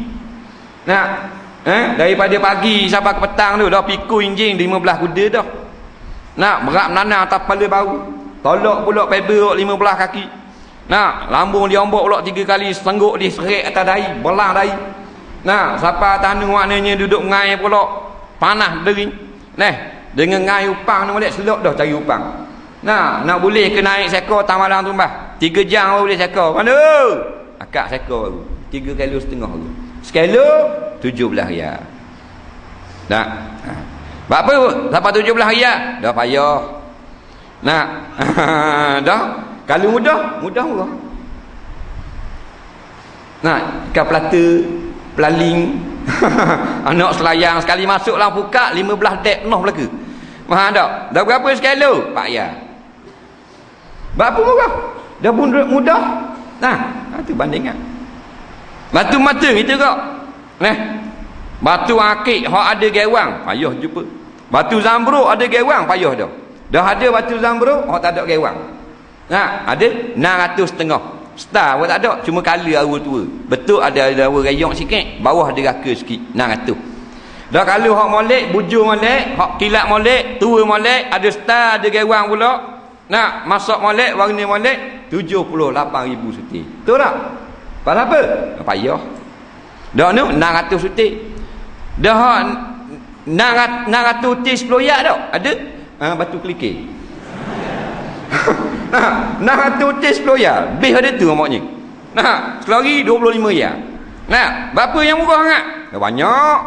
Daripada pagi sampai ke petang tu dah pikul injing 15 kuda dah. Berat menanam atas kepala baru. Tolak pula pebel 15 kaki. Lambung dia ombak pula 3 kali, sengguk dia serik atas dahi, belah dahi. Siapa tanah maknanya duduk ngai pula, panas dering. Dengan ngai upang ni balik selok dah cari upang. Nak boleh ke naik sekor tang malang tumbah. 3 jam baru boleh sekor. Mana? Akak sekor baru. 3,5 kilo baru. Sekilo 17 riyal. Buat apa? Sampai 17 riyal dah payah. Dah. Kalau mudah murah. Ikan pelata, pelaling, anak selayang sekali masuk dalam pukak 15 dek penuh belaka. Mahal tak? Dah berapa sekilo? 4 riyal. Berapa murah? Dah pun mudah. Itu bandingan. Batu mata kita kok. Batu akik hak ada gewang, payah jumpa. Batu zamrud ada gewang, payah dah. Dah ada batu zamrud, hak tak ada gewang. Ada 600,500. Star pun tak ada, cuma color awal tua. Betul ada awal rayok sikit, bawah ada raka sikit, 600. Dah kalau hak molek, bujur molek, hak kilat molek, tua molek, ada star, ada gewang pula. Masak molek, warna molek, 78,000 suti. Betul tak? Pasal apa? Payah. Dah ni 600 suti. Dah 600 suti 10 riyal tak? Ada? Batu kelikir. 600 suti 10 riyal. Lebih ada tu maknanya. Selari 25 riyal. Berapa yang murah sangat? Banyak.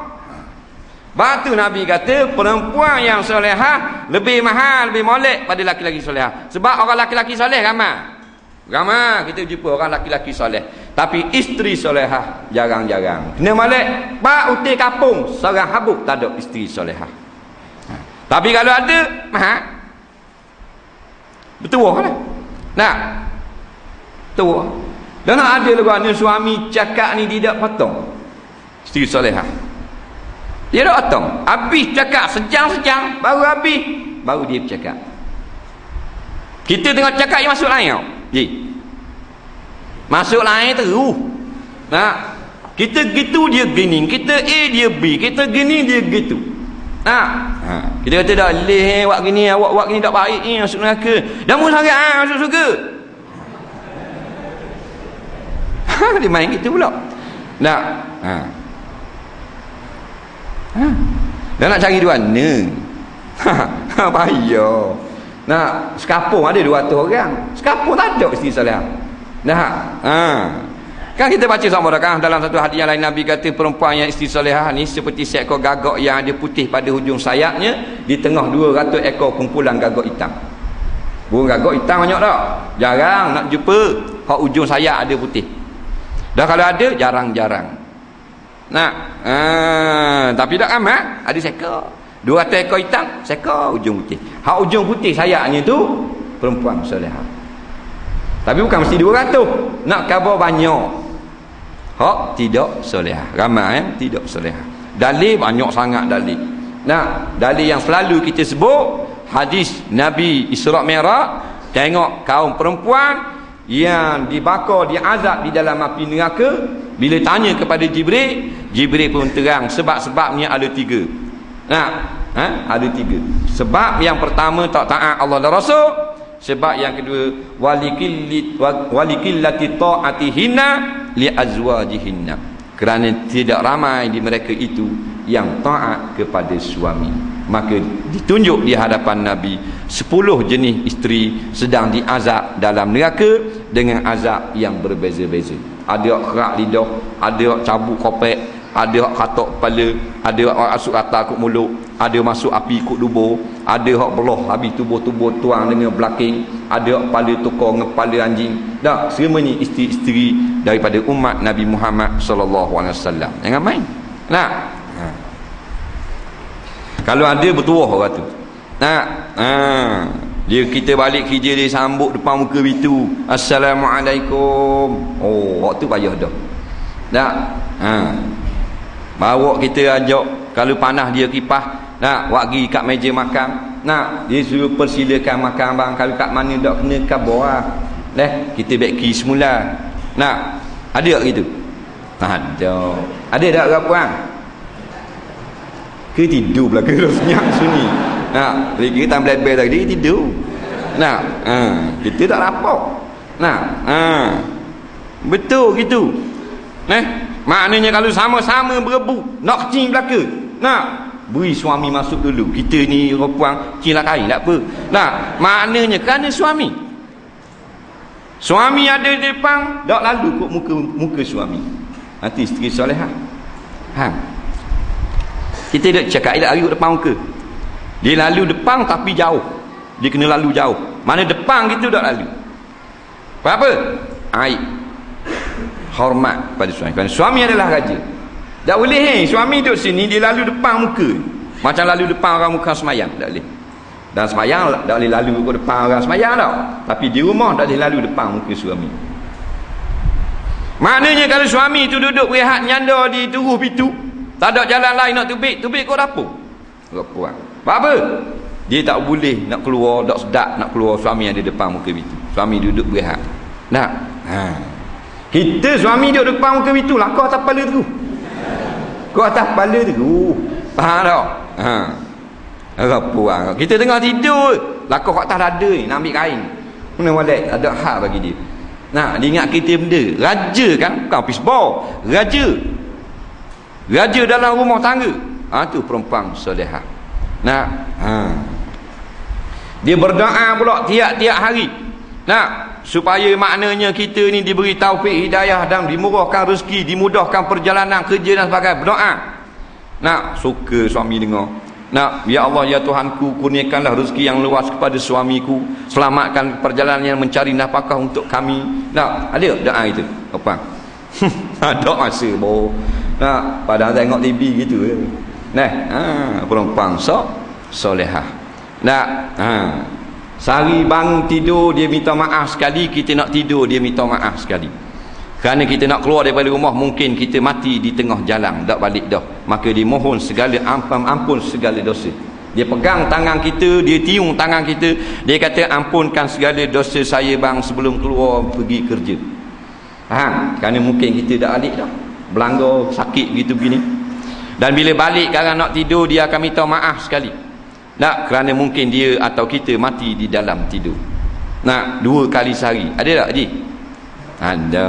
Batu Nabi kata perempuan yang solehah lebih mahal, lebih molek pada laki-laki solehah. Sebab orang laki-laki soleh ramai kita jumpa orang laki-laki soleh, tapi isteri solehah jarang-jarang. Kena molek pak uti kapung seorang habuk tak ada isteri solehah. Tapi kalau ada mahal. Betul lah. Betul. Dan ada lagi suami cakap ni tidak potong isteri solehah. Dia tak potong. Habis cakap sejam-sejam baru habis, baru dia bercakap. Kita tengok cakap dia masuk lain tau. Masuk lain terus. Kita gitu dia gini, kita A dia B, kita gini dia gitu. Kita kata dah leh awak gini, awak gini tak baik ni, masuk neraka. Dah mu sangat masuk surga. Dia main gitu pula. Dah nak cari dua mana? Payah. Sekapung ada 200 orang. Sekapung tak ada isteri solehah. Kan kita baca sama kan dalam satu hadis yang lain Nabi kata perempuan yang isteri solehah ni seperti seekor gagak yang ada putih pada hujung sayapnya, di tengah 200 ekor kumpulan gagak hitam. Burung gagak hitam banyak tak? Jarang nak jumpa hak ujung sayap ada putih. Dah kalau ada jarang-jarang. Tapi tak ramai, ada seekor. 200 ekor hitam, seekor ujung putih. Hak ujung putih sayapnya tu perempuan solehah. Tapi bukan mesti 200. Nak khabar banyak. Hak tidak solehah. Ramai tidak solehah. Dalil banyak sangat dalil. Dalil yang selalu kita sebut hadis Nabi Isra' Mi'raj, tengok kaum perempuan yang dibakar, diazab di dalam api neraka Bila tanya kepada Jibril, Jibril pun terang sebab-sebabnya ada 3. Ada 3. Sebab yang pertama tak taat Allah dan Rasul. Sebab yang kedua walikillati ta'atihinna li azwajihinna, kerana tidak ramai di mereka itu yang taat kepada suami. Maka ditunjuk di hadapan Nabi 10 jenis isteri sedang diazab dalam neraka dengan azab yang berbeza-beza. Ada yang kerak lidah, ada yang cabut kopek, ada yang katok kepala, ada yang masuk atas kut mulut, ada yang masuk api kut dubur, ada yang belah habis tubuh-tubuh tuang dengan belaking, ada yang kepala tukar dengan kepala anjing. Dah, semuanya isteri-isteri daripada umat Nabi Muhammad sallallahu alaihi wasallam. Jangan main. Kalau ada bertuah orang tu. Dia kita balik kerja, dia sambut depan muka pintu, Assalamualaikum. Oh, waktu payah dah. Bawa kita ajak, kalau panas dia kipas, pergi kat meja makan. Dia suruh persilakan makan bang, kalau kat mana tak kena kabar. Kita beki semula. Ada tak gitu? Ada. Ada tak rapuan? Ke tidur pula, ke senyap sunyi. Kita bel-bel tadi tidur. Kita tak rapat. Betul gitu. Maknanya kalau sama-sama berebut nak kecil belaka, beri suami masuk dulu. Kita ni perempuan cilah kain tak apa. Maknanya kerana suami ada di depan, tak lalu kok muka suami. Nanti isteri solehah. Kita tak cakap dia lalu depan muka. Dia lalu depan tapi jauh. Dia kena lalu jauh. Mana depan gitu tak lalu. Apa? Aib. Hormat pada suami. Kerana suami adalah raja. Tak boleh suami duduk sini dia lalu depan muka. Macam lalu depan orang muka semayang, tak boleh. Dan semayang tak boleh lalu ke depan orang semayang tau. Tapi di rumah tak boleh lalu depan muka suami. Maknanya kalau suami itu duduk rehat nyanda di turuh pintu, tak ada jalan lain nak tubik kau dapur. Puan. Apa? Dia tak boleh nak keluar, tak sedap nak keluar suami ada depan muka pintu. Suami duduk berehat. Kita suami duduk depan muka pintu lah, kau atas kepala tu. Kau atas kepala tu. Faham tak? Puan. Kita tengah tidur, lah kau kat atas dada ni nak ambil kain. Mana walek ada hak bagi dia. Dia ingat kita benda. Raja kan, bukan pisbau. Raja dalam rumah tangga. Tu perempuan solehah. Dia berdoa pula tiap-tiap hari. Supaya maknanya kita ni diberi taufik hidayah dan dimurahkan rezeki, dimudahkan perjalanan kerja dan sebagainya. Berdoa. Suka suami dengar. Ya Allah ya Tuhanku, kurniakanlah rezeki yang luas kepada suamiku, selamatkan perjalanan yang mencari nafkah untuk kami. Ada doa itu apa? Ada masa boh. Padahal tengok TV gitu. Perempuan solehah. Sehari bangun tidur dia minta maaf sekali, kita nak tidur dia minta maaf sekali. Kerana kita nak keluar daripada rumah, mungkin kita mati di tengah jalan, tak balik dah. Maka dia mohon segala ampun segala dosa. Dia pegang tangan kita, dia tiung tangan kita, dia kata ampunkan segala dosa saya bang sebelum keluar pergi kerja. Kerana mungkin kita dah balik dah, belanggar sakit gitu begini. Dan bila balik sekarang nak tidur, dia akan minta maaf sekali. Kerana mungkin dia atau kita mati di dalam tidur. 2 kali sehari. Ada tak Haji? Ada.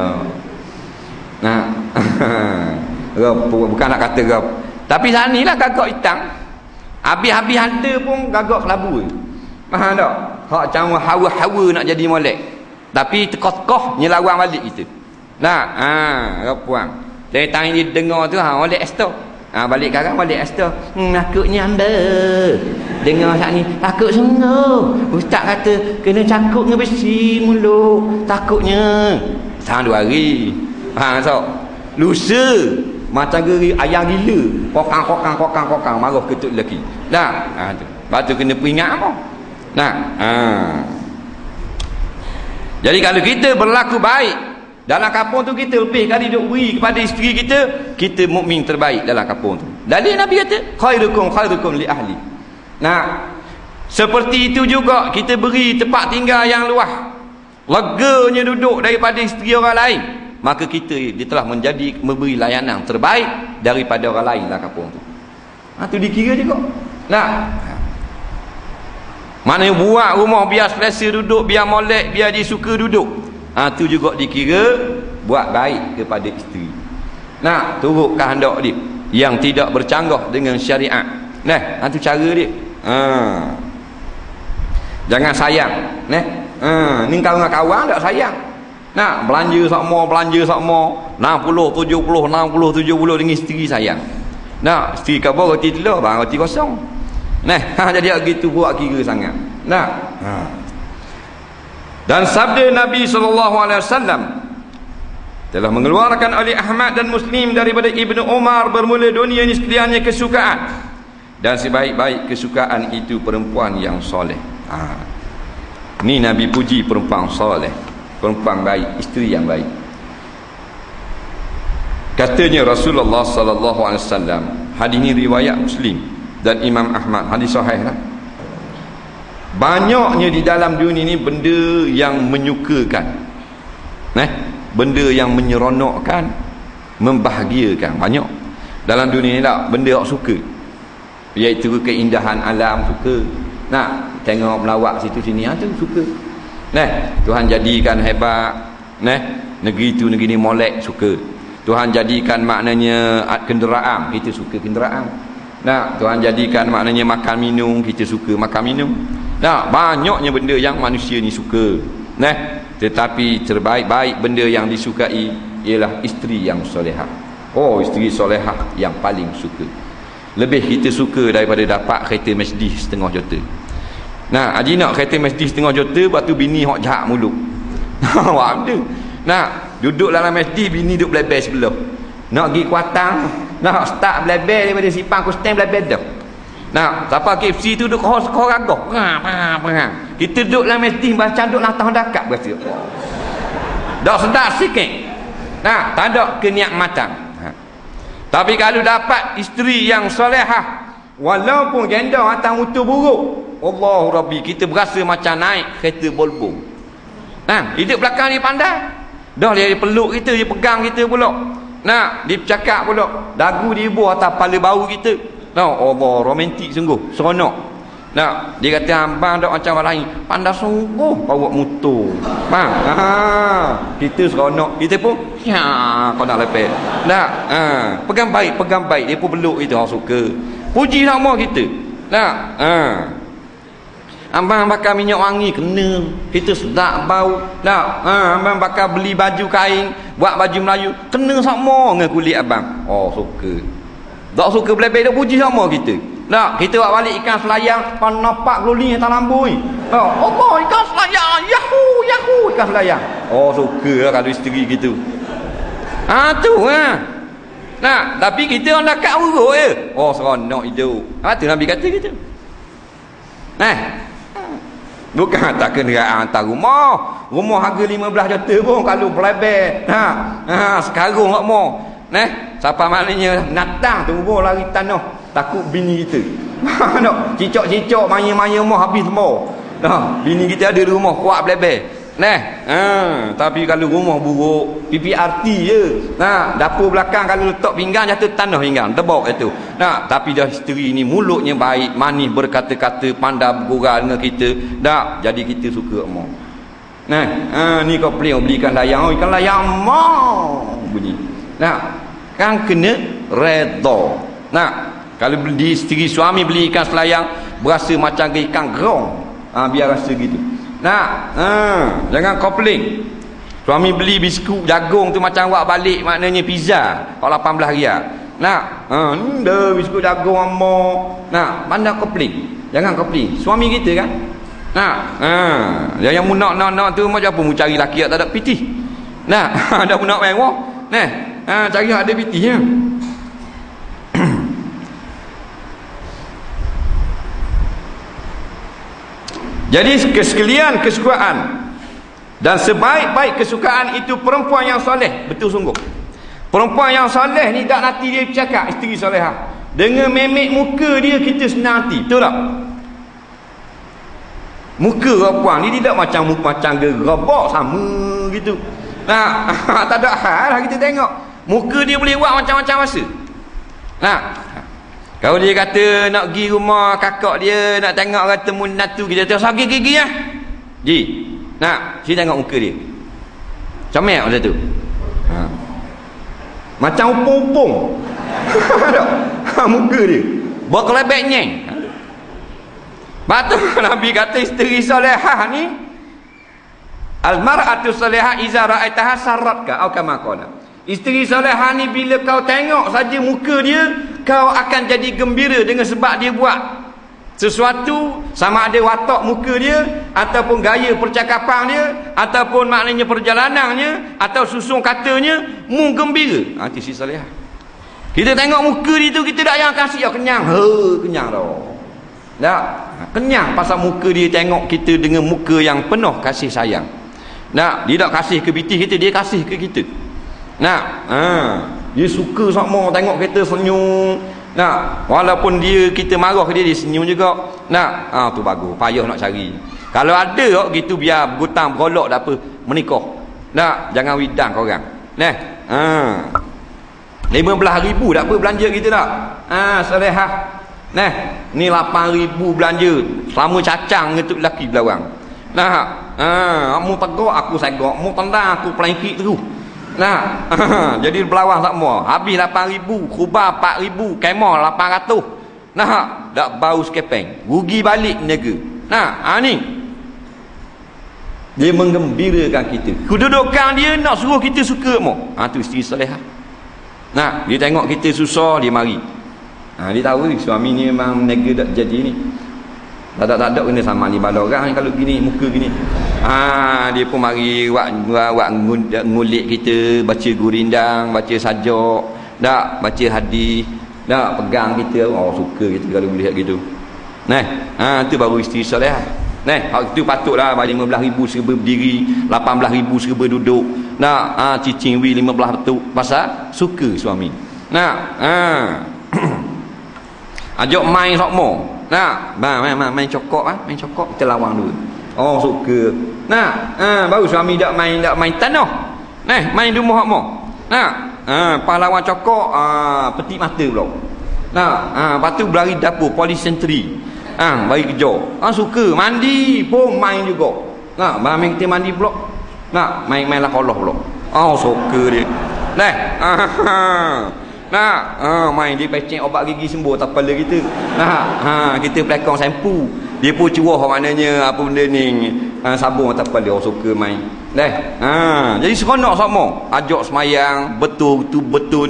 Bukan nak kata gap. Tapi saat ni lah gagak hitam. Habis-habis hantar pun gagak kelabu. Faham tak? Hak macam hawa-hawa nak jadi molek. Tapi tekoh-tekoh nyelawan balik kita. Puan. Dari tangan dia dengar tu, molek estok. Balik sekarang balik Esther. Takutnya hamba dengar saat ni takut sungguh. Ustaz kata kena cakut dengan besi mulut, takutnya. 2 hari. So lusa macam geri ayam gila, kokang marah ketut lelaki. Lepas tu kena peringat apa. Jadi kalau kita berlaku baik dalam kampung tu, kita lebih kali duk beri kepada isteri kita mukmin terbaik dalam kampung tu. Dalil Nabi kata khairukum li ahli. Seperti itu juga kita beri tempat tinggal yang luas, leganya duduk daripada isteri orang lain. maka dia telah memberi layanan terbaik daripada orang lain lah kampung tu. Tu dikira juga. Maknanya buat rumah biar selesa duduk, biar molek, biar dia suka duduk. Tu juga dikira buat baik kepada isteri. Turut kehendak dia yang tidak bercanggah dengan syariat. Tu cara dia. Jangan sayang. Ni kawan-kawan tak sayang. Belanja sama 60, 70, 60, 70 dengan isteri sayang. Isteri khabar roti telur, bang roti kosong. Jadi begitu buat kira sangat. Dan sabda Nabi SAW telah mengeluarkan oleh Ahmad dan Muslim daripada Ibnu Umar, bermula dunia ini sekaliannya kesukaan, dan sebaik-baik kesukaan itu perempuan yang soleh. Ni Nabi puji perempuan soleh, perempuan baik, isteri yang baik. Katanya Rasulullah SAW, hadis ini riwayat Muslim dan Imam Ahmad, hadis sahih lah. Banyaknya di dalam dunia ini benda yang menyukakan, benda yang menyeronokkan, membahagiakan. Banyak dalam dunia ini tak benda yang suka, iaitu keindahan alam suka. Tengok melawak situ sini, tu suka. Tuhan jadikan hebat. Negeri tu negeri ni molek, suka. Tuhan jadikan maknanya kenderaan, kita suka kenderaan. Tuhan jadikan maknanya makan minum, kita suka makan minum. Banyaknya benda yang manusia ni suka. Tetapi terbaik-baik benda yang disukai ialah isteri yang solehah. Isteri solehah yang paling suka. Lebih kita suka daripada dapat kereta Mercedes setengah juta. Haji nak kereta Mercedes setengah juta, lepas tu bini hok jahat mulut. Duduk dalam Mercedes, bini duduk belebel sebelah. Nak pergi Kuatang, nak start belebel daripada Sipang ke stand belebel dah. Siapa KFC tu duduk koragah. Kita duduk dalam Mercedes macam duduk latah dekat berasa. Dak sedap sikit. Tak ada kenikmatan. Tapi kalau dapat isteri yang solehah, walaupun janda atas mutu buruk, Allahu Rabbi, kita berasa macam naik kereta Volvo. Hidup belakang dia pandai. Dah dia peluk kita, dia pegang kita pula. Dia bercakap pula. Dagu dia ibu atas kepala bau kita. Allah, romantik sungguh, seronok. Dia kata abang tak macam orang lain, pandai sungguh bawa motor. Kita seronok, kita pun kau nak lepet. Pegang baik, dia pun peluk kita, orang suka. Puji sama kita. Abang bakar minyak wangi, kena, kita sedap bau. Abang bakar beli baju kain, buat baju Melayu, kena sama dengan kulit abang. Suka. Tak suka belebel, dia puji sama kita. Kita buat balik ikan selayang, nampak keluling atas lampu ni. Allah, ikan selayang, yahoo, ikan selayang. Suka lah kalau isteri gitu. Tapi kita orang dekat urut je. Seronok hidup. Tu Nabi kata gitu. Bukan tak kenderaan hantar rumah. Rumah harga 15 juta pun kalau belebel. Sekarang tak mau. Siapa maknanya natang tunggu lari tanah, takut bini kita. Cicok-cicok maya-maya rumah habis semua. Bini kita ada di rumah kuat belebel. Tapi kalau rumah buruk, PPRT je. Dapur belakang kalau letak pinggan jatuh tanah pinggan, tebak itu. Tapi dah isteri ni mulutnya baik, manis berkata-kata, pandai bergurau dengan kita. Jadi kita suka emak. Ni kau belikan layang, ikan layang mau bunyi. Kan kena redha. Kalau beli isteri suami beli ikan selayang, berasa macam ikan gerong. Biar rasa gitu. Jangan komplain. Suami beli biskut jagung tu macam buat balik maknanya pizza. Kalau 18 riyal. Dah biskut jagung ammo. Mana komplain. Jangan komplain. Suami kita kan. Yang mu nak tu macam apa mu cari laki yang tak ada pitih. Ada mu nak mewah. Cari ada pitihnya. Jadi sekalian kesukaan dan sebaik-baik kesukaan itu perempuan yang soleh, betul sungguh. Perempuan yang soleh ni tak nanti dia bercakap, isteri solehah. Dengan memek muka dia kita senang hati, betul tak? Muka perempuan ni tidak macam gerabak sama gitu. Nah, tak ada hal lah kita tengok. Muka dia boleh buat macam-macam masa. Nah, kalau dia kata nak pergi rumah kakak dia, nak tengok kata munatu, kita tengok sakit gigi lah. Ji. Nah, sini tengok muka dia. Comel macam tu. Ha. Macam upung-upung. Muka dia. Berkelebek nyeng. Batu Nabi kata isteri solehah ni, al-mar'atu solehah iza ra'aitaha sarratka atau kama qala. Isteri solehah ni bila kau tengok saja muka dia, kau akan jadi gembira dengan sebab dia buat sesuatu, sama ada watak muka dia ataupun gaya percakapan dia ataupun maknanya perjalanannya atau susun katanya, mu gembira. Ha, isteri solehah. Kita tengok muka dia tu, kita tak yang kasih kenyang. Kenyang dah. Tak, kenyang pasal muka dia, tengok kita dengan muka yang penuh kasih sayang. Nak, dia tak kasih ke biti kita, dia kasih ke kita. Nak, dia suka sama tengok kita senyum. Nak, walaupun kita marah ke dia senyum juga. Nak, tu bagus, payah nak cari. Kalau ada gitu biar bergutang berolok tak apa, menikah. Nak, jangan widang korang. Nah, 15,000 tak apa belanja kita tak? Solehah. Nah, ni 8,000 belanja selama cacang ngetuk lelaki belawang. Nah, mu tegak aku segak, mu tendang aku pelengkik terus. Nah, jadi belawang semua. Habis 8,000, khubah 4,000, kemah 800. Nah, dak bau sekepeng. Rugi balik niaga. Nah, ni. Dia menggembirakan kita. Kedudukan dia nak suruh kita suka mo. Tu isteri solehah. Nah, dia tengok kita susah, dia mari. Dia tahu suami ni memang nega tak jadi ni. Tak ada kena sama ni bala orang kalau gini, muka gini. Dia pun mari buat ngulik kita, baca gurindang, baca sajak, tak baca hadis, tak pegang kita. Suka kita kalau melihat gitu. Tu baru isteri solehah. Hak itu patutlah 15,000 serba berdiri, 18,000 serba duduk. Nak cicing wi 15 betul pasal suka suami. Ajak main sokmo. Main cokok main cokok kita lawang dulu. Suka. Baru suami dak main tanah. Main rumah hokmo. Pahlawan cokok peti mata pula. Lepas tu berlari dapur polis sentri. Bagi kerja. Suka mandi pun main juga. Main kita mandi pula. Main lah Allah pula. Suka dia. Main dia pecek obat gigi sembuh tak kepala kita. Kita pelakon sampu. Dia pun curah maknanya apa benda ni, sabun tak kepala. Suka main. Jadi seronok sama. Ajak semayang betul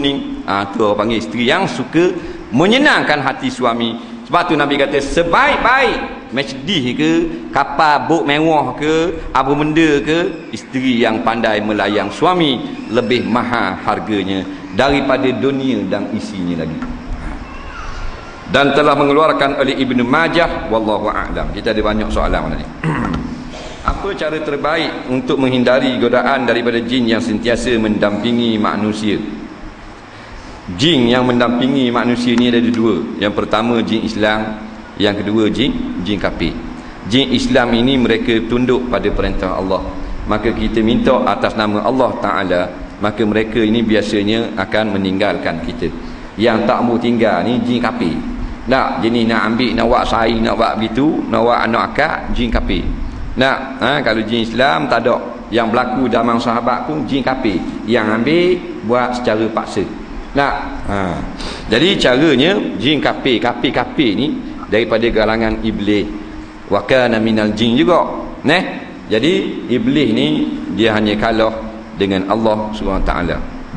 ni. Tu orang panggil isteri yang suka menyenangkan hati suami. Sebab tu Nabi kata sebaik-baik Mercedes ke, kapal bot mewah ke, apa benda ke, isteri yang pandai melayang suami lebih mahal harganya daripada dunia dan isinya lagi. Dan telah mengeluarkan oleh Ibnu Majah, wallahu a'lam. Kita ada banyak soalan mana ni. Apa cara terbaik untuk menghindari godaan daripada jin yang sentiasa mendampingi manusia? Jin yang mendampingi manusia ni ada dua. Yang pertama jin Islam, yang kedua jin kafir. Jin Islam ini mereka tunduk pada perintah Allah, maka kita minta atas nama Allah Ta'ala, maka mereka ini biasanya akan meninggalkan kita. Yang tak mau tinggal ni jin kafir. Nak jenis nak ambil, nak buat saing, nak buat begitu, nak buat anak akak, jin kafir. Kalau jin Islam tak ada. Yang berlaku zaman sahabat pun jin kafir, yang ambil buat secara paksa. Jadi caranya jin kafir ni daripada kalangan iblis. Wa kana minal jin juga. Jadi iblis ni dia hanya kalah dengan Allah SWT,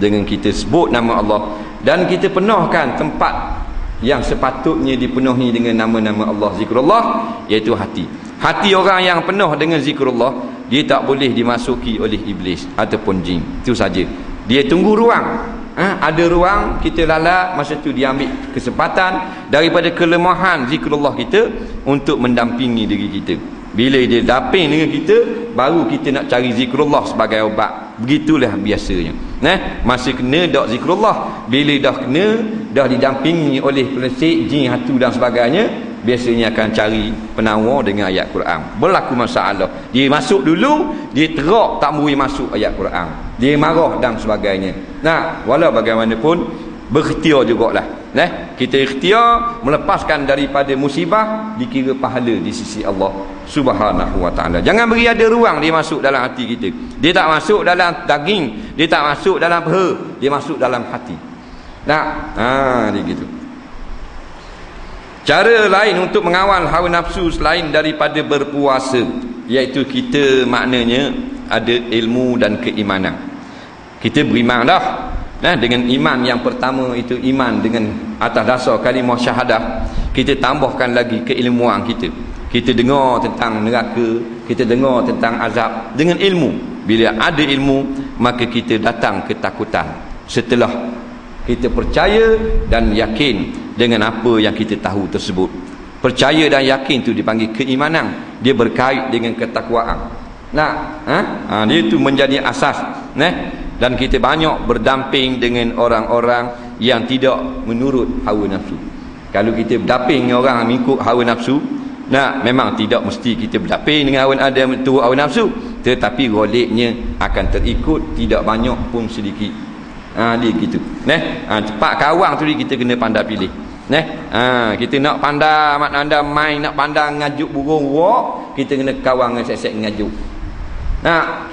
dengan kita sebut nama Allah dan kita penuhkan tempat yang sepatutnya dipenuhi dengan nama-nama Allah, zikrullah, iaitu hati. Hati orang yang penuh dengan zikrullah, dia tak boleh dimasuki oleh iblis ataupun jin. Itu saja. Dia tunggu ruang. Ada ruang, kita lalak, masa tu dia ambil kesempatan daripada kelemahan zikrullah kita untuk mendampingi diri kita. Bila dia damping dengan kita, baru kita nak cari zikrullah sebagai obat. Begitulah biasanya. Masa kena dak zikrullah, bila dah kena, dah didampingi oleh pelesik, jin, hatu dan sebagainya, biasanya akan cari penawar dengan ayat Quran. Berlaku masalah, dia masuk dulu, dia terak tak boleh masuk ayat Quran, dia marah dan sebagainya. Nah, walau bagaimanapun berikhtiar jugalah. Kita ikhtiar melepaskan daripada musibah, dikira pahala di sisi Allah Subhanahu wa taala. Jangan beri ada ruang dia masuk dalam hati kita. Dia tak masuk dalam daging, dia tak masuk dalam peha, dia masuk dalam hati. Dia gitu. Cara lain untuk mengawal hawa nafsu selain daripada berpuasa, iaitu kita maknanya ada ilmu dan keimanan. Kita beriman dah. Dengan iman yang pertama itu iman dengan atas dasar kalimah syahadah, kita tambahkan lagi keilmuan kita. Kita dengar tentang neraka, kita dengar tentang azab dengan ilmu. Bila ada ilmu, maka kita datang ketakutan. Setelah kita percaya dan yakin dengan apa yang kita tahu tersebut. Percaya dan yakin itu dipanggil keimanan. Dia berkait dengan ketakwaan. Dia itu menjadi asas. Dan kita banyak berdamping dengan orang-orang yang tidak menurut hawa nafsu. Kalau kita berdamping dengan orang yang mengikut hawa nafsu, memang tidak mesti kita berdamping dengan hawa nafsu, tetapi goleknya akan terikut, tidak banyak pun sedikit. Dia gitu. Cepat kawang tu kita kena pandai pilih. Kita nak pandai anda main, nak pandai ngajuk burung ruak, kita kena kawang dengan sek-sek ngajuk.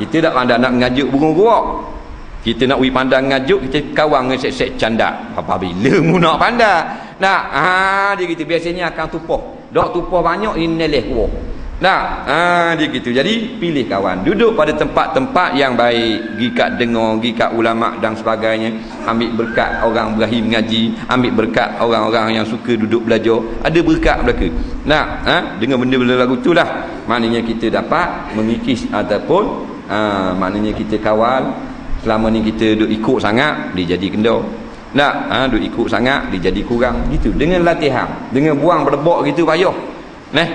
Kita tak pandai nak ngajuk burung ruak, kita nak pergi pandang ngajuk, kita kawang dengan sek-sek candak. Apa bila mu nak pandang? Dia gitu. Biasanya akan tupoh. Dok tupoh banyak, ini neleh kuah. Dia gitu. Jadi pilih kawan. Duduk pada tempat-tempat yang baik. Pergi kat dengar, pergi kat ulama' dan sebagainya. Ambil berkat orang Ibrahim ngaji, ambil berkat orang-orang yang suka duduk belajar. Ada berkat belaka. Dengan benda-benda lagu itulah maknanya kita dapat mengikis ataupun maknanya kita kawal. Selama ni kita duk ikut sangat, dia jadi kendor. Duk ikut sangat, dia jadi kurang. Gitu. Dengan latihan, dengan buang berdebok gitu payah.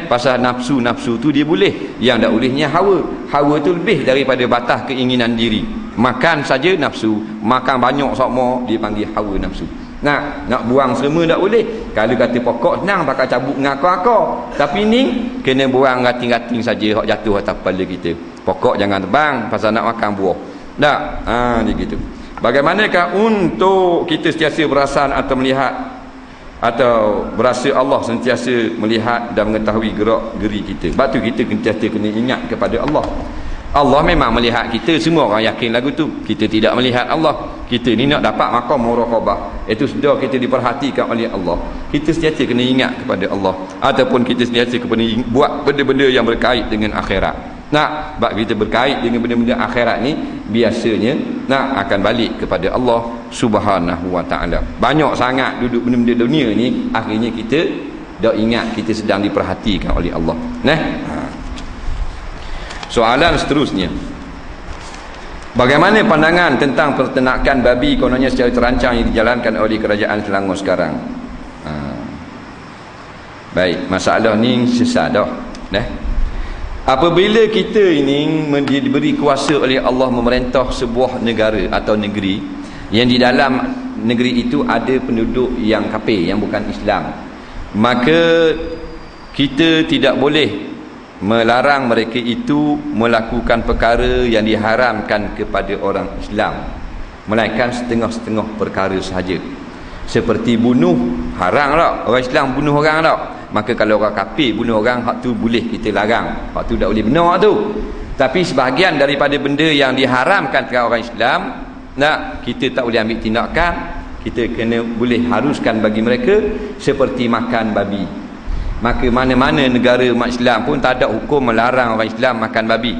Pasal nafsu-nafsu tu dia boleh. Yang tak bolehnya hawa. Hawa tu lebih daripada batas keinginan diri. Makan saja nafsu, makan banyak sama dia panggil hawa nafsu. Nak buang semua tak boleh. Kalau kata pokok senang, pakai cabut dengan akar-akar. Tapi ni kena buang rating-rating saja hak jatuh atas kepala kita. Pokok jangan tebang pasal nak makan buah. Dia gitu. Bagaimanakah untuk kita sentiasa berasan atau melihat atau berasa Allah sentiasa melihat dan mengetahui gerak-geri kita. Sebab tu kita sentiasa kena ingat kepada Allah. Allah memang melihat kita, semua orang yakin lagu tu. Kita tidak melihat Allah. Kita ni nak dapat maqam muraqabah, itu sudah kita diperhatikan oleh Allah. Kita sentiasa kena ingat kepada Allah, ataupun kita sentiasa kena buat benda-benda yang berkait dengan akhirat. Sebab kita berkait dengan benda-benda akhirat ni, biasanya akan balik kepada Allah Subhanahu wa ta'ala. Banyak sangat duduk benda-benda dunia ni, akhirnya kita dah ingat kita sedang diperhatikan oleh Allah. Soalan seterusnya, bagaimana pandangan tentang peternakan babi kononnya secara terancang yang dijalankan oleh kerajaan Selangor sekarang? Baik, masalah ni sesat dah. Apabila kita ini diberi kuasa oleh Allah memerintah sebuah negara atau negeri yang di dalam negeri itu ada penduduk yang kafir, yang bukan Islam, maka kita tidak boleh melarang mereka itu melakukan perkara yang diharamkan kepada orang Islam, melainkan setengah-setengah perkara sahaja. Seperti bunuh, haram tak orang Islam bunuh orang tak? Maka kalau orang kafir bunuh orang, hak tu boleh kita larang, hak tu tak boleh benar tu. Tapi sebahagian daripada benda yang diharamkan kepada orang Islam, kita tak boleh ambil tindakan. Kita kena boleh haruskan bagi mereka, seperti makan babi. Maka mana-mana negara umat Islam pun tak ada hukum melarang orang Islam makan babi,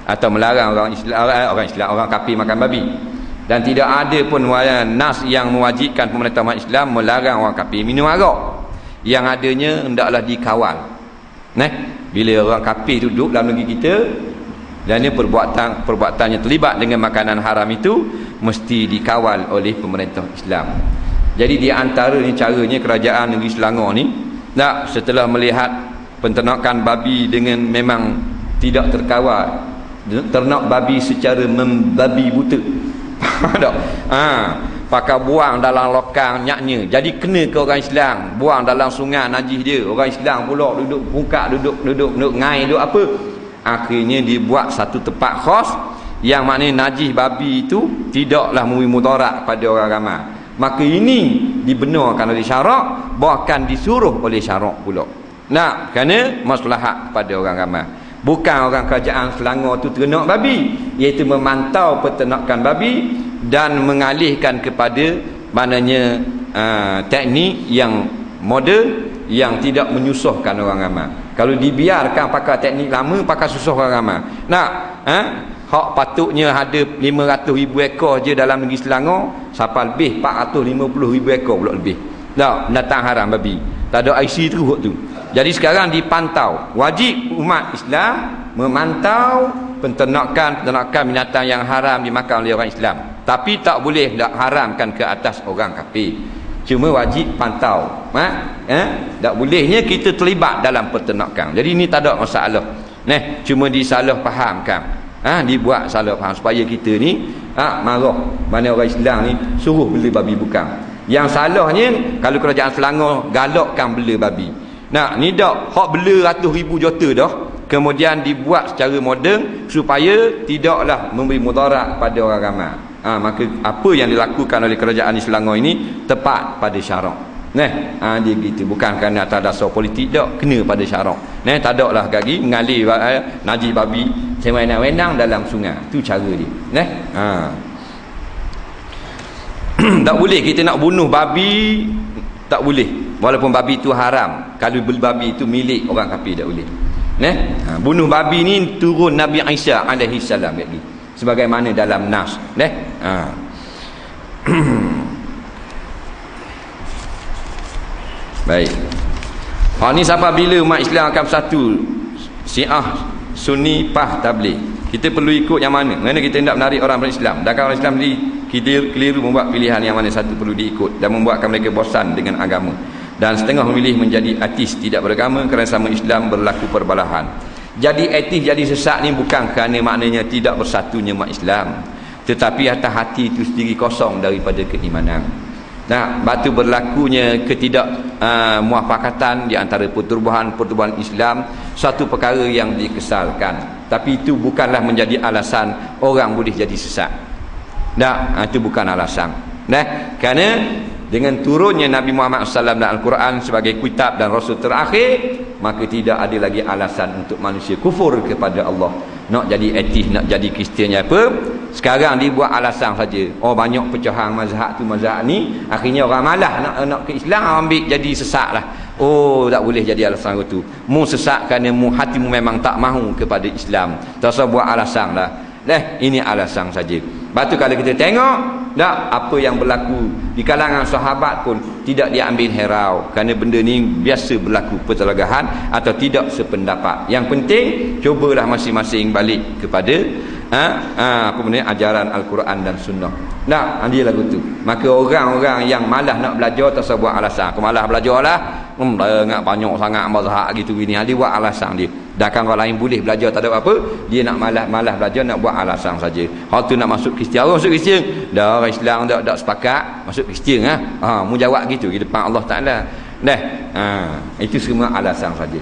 atau melarang orang kafir makan babi. Dan tidak ada pun nas yang mewajibkan pemerintah umat Islam melarang orang kafir minum arak. Yang adanya hendaklah dikawal. Bila orang kafir duduk dalam negeri kita dan dia perbuatannya terlibat dengan makanan haram itu, mesti dikawal oleh pemerintah Islam. Jadi di antara ni caranya kerajaan negeri Selangor ni, setelah melihat penternakan babi dengan memang tidak terkawal, ternak babi secara membabi buta. pakai buang dalam lokang nyaknya, jadi kena ke orang Islam, buang dalam sungai najis dia, orang Islam pula duduk buka, duduk ngai, duduk apa, akhirnya dibuat satu tempat khas yang maknanya najis babi itu tidaklah memberi mudarat pada orang ramai. Maka ini dibenarkan oleh syarak, bahkan disuruh oleh syarak pula. Nah, kerana maslahat pada orang ramai. Bukan orang kerajaan Selangor tu ternak babi, iaitu memantau peternakan babi dan mengalihkan kepada maknanya teknik yang moden yang tidak menyusahkan orang ramai. Kalau dibiarkan pakai teknik lama, pakai susah orang ramai. Nak, hak patutnya ada 500,000 ekor je dalam negeri Selangor, sampai lebih 450,000 ekor pula lebih. Tak, datang haram babi. Tak ada IC terus tu. Jadi sekarang dipantau. Wajib umat Islam memantau penternakan binatang yang haram dimakan oleh orang Islam. Tapi tak boleh nak haramkan ke atas orang kafir. Cuma wajib pantau. Tak bolehnya kita terlibat dalam peternakan. Jadi ini tak ada masalah. Cuma disalah fahamkan. Dibuat salah faham supaya kita ni marah mana orang Islam ni suruh bela babi, bukan. Yang salahnya kalau kerajaan Selangor galakkan bela babi. Nah, ni dak hak bela ratus ribu juta dah, kemudian dibuat secara moden supaya tidaklah memberi mudarat pada orang ramai. Maka apa yang dilakukan oleh kerajaan di Selangor ini tepat pada syarak. Dia gitu, bukan kerana atas dasar politik dak, kena pada syarak. Tak ada lah lagi mengalir najis babi sewenang-wenang dalam sungai. Tu cara dia. Tak boleh kita nak bunuh babi, tak boleh. Walaupun babi itu haram, kalau beli babi itu milik orang kafir tak boleh. Bunuh babi ni turun Nabi Isa alaihi salam lagi, sebagaimana dalam nas. Baik. Ni sampai bila umat Islam akan bersatu? Syiah, Sunni, PAH, Tabligh. Kita perlu ikut yang mana? Kerana kita hendak menarik orang berislam. Dan kalau orang Islam ni kita keliru membuat pilihan yang mana satu perlu diikut dan membuatkan mereka bosan dengan agama. Dan setengah memilih menjadi ateis tidak beragama kerana sama Islam berlaku perbalahan. Jadi ateis jadi sesat ni bukan kerana maknanya tidak bersatunya umat Islam, tetapi atas hati itu sendiri kosong daripada keimanan. Batu berlakunya ketidak muafakatan di antara pertubuhan Islam satu perkara yang dikesalkan, tapi itu bukanlah menjadi alasan orang boleh jadi sesat. Itu bukan alasan. Kerana dengan turunnya Nabi Muhammad SAW dan Al-Quran sebagai kitab dan Rasul terakhir, maka tidak ada lagi alasan untuk manusia kufur kepada Allah. Nak jadi ateis, nak jadi Kristian apa, sekarang dibuat alasan saja. Banyak pecahan mazhab tu mazhab ni, akhirnya orang malah nak ke Islam, ambil jadi sesat lah. Tak boleh jadi alasan itu. Mu sesat kerana hatimu memang tak mahu kepada Islam, tak usah buat alasan lah. Ini alasan saja. Batu kalau kita tengok apa yang berlaku di kalangan sahabat pun tidak diambil herau, kerana benda ni biasa berlaku pertelagahan atau tidak sependapat. Yang penting cubalah masing-masing balik kepada ajaran Al-Quran dan Sunnah. Dia lagu tu. Maka orang-orang yang malas nak belajar tak usah buat alasan. Aku malas belajar lah, ingat banyak sangat mazhab gitu gini. Dia buat alasan dia. Dan kan orang lain boleh belajar tak ada apa, dia nak malas belajar, nak buat alasan saja. Hal tu nak masuk Kristian, orang masuk Kristian dah, orang Islam tak sepakat masuk Kristian. Mu jawab gitu di depan Allah Taala. Itu semua alasan saja.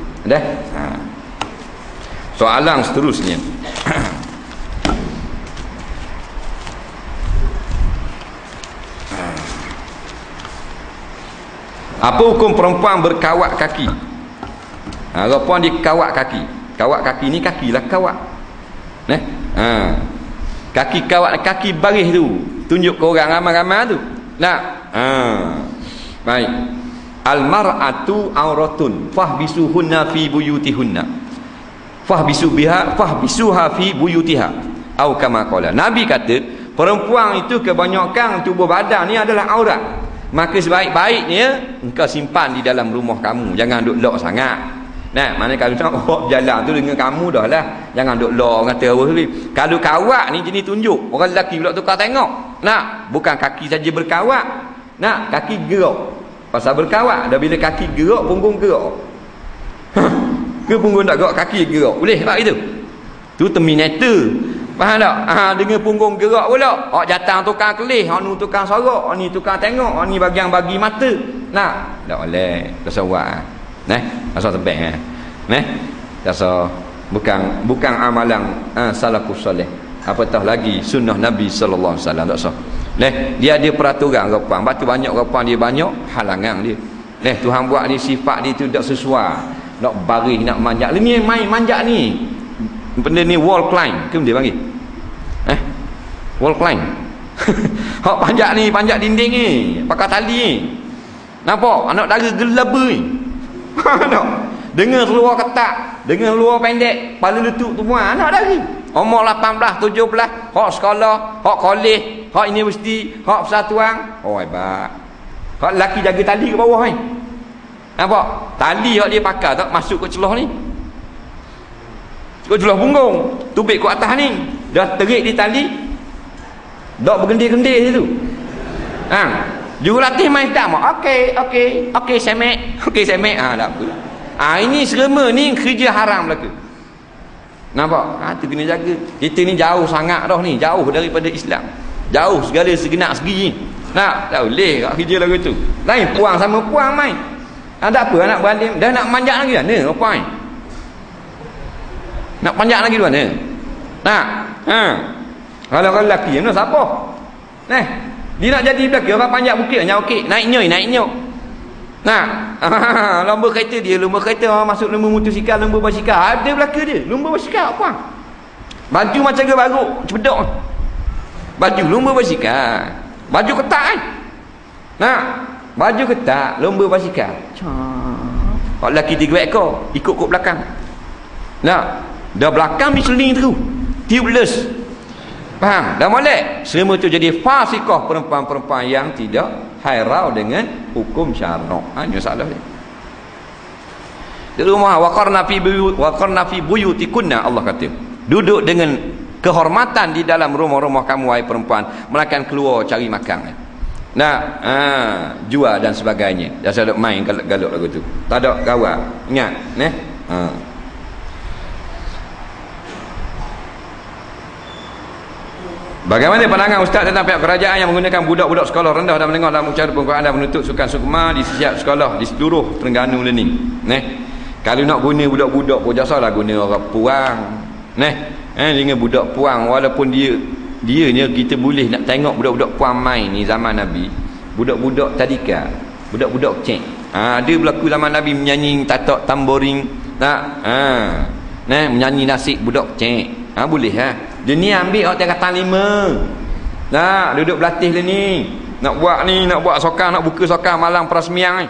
Soalan seterusnya. Apa hukum perempuan berkawat kaki? Perempuan dikawat kaki. Kawat kaki ni kakilah kawat. Kaki kawat, kaki baris tu tunjuk ke orang ramai-ramai tu. Baik. Al-mar'atu auratun fahbisuhunna fi buyutihunna. Fahbisuha fi buyutiha. Atau kama qala. Nabi kata, perempuan itu kebanyakan tubuh badan ni adalah aurat. Maka sebaik-baiknya engkau simpan di dalam rumah kamu, jangan duk lock sangat. Mana kalau nak berjalan tu dengan kamu dah lah, jangan duk lock kata apa. Kalau kawat ni jenis tunjuk, orang lelaki pula tukar tengok. Bukan kaki saja berkawat, kaki gerak. Pasal berkawat dah, bila kaki gerak punggung gerak. Ke punggung tak gerak, kaki gerak. Boleh tak itu? Tu Terminator. Faham tak? Dengan punggung gerak pula. Hak jatang tukang kelih, hak nu tukang sorok, hak ni tukang tengok, hak ni bagian bagi mata. Nah, tak boleh. Tasawuf. Asal tebing Rasa bukan amalan salafus soleh. Apatah lagi sunnah Nabi sallallahu alaihi wasallam, tak sah. Dia ada peraturan rapang. Batu banyak rapang dia banyak, halangan dia. Tuhan buat ni sifat dia tu tak sesuai. Nak baris, nak manjat. Ni main manjat ni. Benda ni wall climb ke dia panggil? Wall climb. Hak panjat ni, panjat dinding ni, pakai tali ni. Nampak? Anak dara gelaba ni. Nampak? Dengan seluar ketat, dengan luar pendek, kepala lutut semua anak dara. Umur 18, 17, hak sekolah, hak kolej, hak universiti, hak persatuan. Oh hebat. Hak lelaki jaga tali ke bawah ni. Nampak? Tali hak dia pakai tak masuk ke celah ni. Ke celah punggung, tubik ke atas ni. Dah terik di tali. Dak bergendir-gendir situ. Jurulatih main tak mak. Okey, semek. Tak apa. Ini serema ni kerja haram belaka. Nampak? Tu kena jaga. Kita ni jauh sangat dah ni, jauh daripada Islam. Jauh segala segenap segi ni. Tak boleh kat kerja lagu tu. Lain puang sama puang main. Tak apa anak beralim dah nak manjat lagi dah. Apa ni? Nak panjat lagi mana? Kalau lelaki mana siapa? Dia nak jadi belaka orang panjat bukit hanya okey, naik nyok. Lomba kereta dia, lomba kereta orang masuk lomba motosikal, lomba basikal. Ada belaka dia, lomba basikal apa? Baju macam ke baru, cepedok. Baju lomba basikal. Baju ketat kan? Baju ketat, lomba basikal. Kalau lelaki 3 ekor, ikut belakang. Dah belakang diseling terus. Tubeless. Faham? Dah molek. Semua tu jadi fasikah perempuan-perempuan yang tidak hairau dengan hukum syarak. Hanya salah dia. Di rumah waqarna fi buyutikunna, Allah kata. Duduk dengan kehormatan di dalam rumah-rumah kamu wahai perempuan, melainkan keluar cari makan. Jual dan sebagainya. Dah sadok main galak-galak lagu tu. Tak ada kawan. Ingat, Bagaimana pandangan Ustaz tentang pihak kerajaan yang menggunakan budak-budak sekolah rendah dan menengah dalam ucapan pengukuran dan menuntut sukan sukma di setiap sekolah di seluruh Terengganu Learning. Kalau nak guna budak-budak pun jasalah guna orang puang. Dengan budak puang, walaupun dia ni kita boleh nak tengok budak-budak puang main ni zaman Nabi. Budak-budak tadika, budak-budak cek. Ada berlaku zaman Nabi menyanyi tatak tamboring, menyanyi nasib budak cek. Boleh dia ni ambil awak tengah kata 5. Duduk berlatih dia ni. Nak buat sokang, nak buka sokang malam perasmian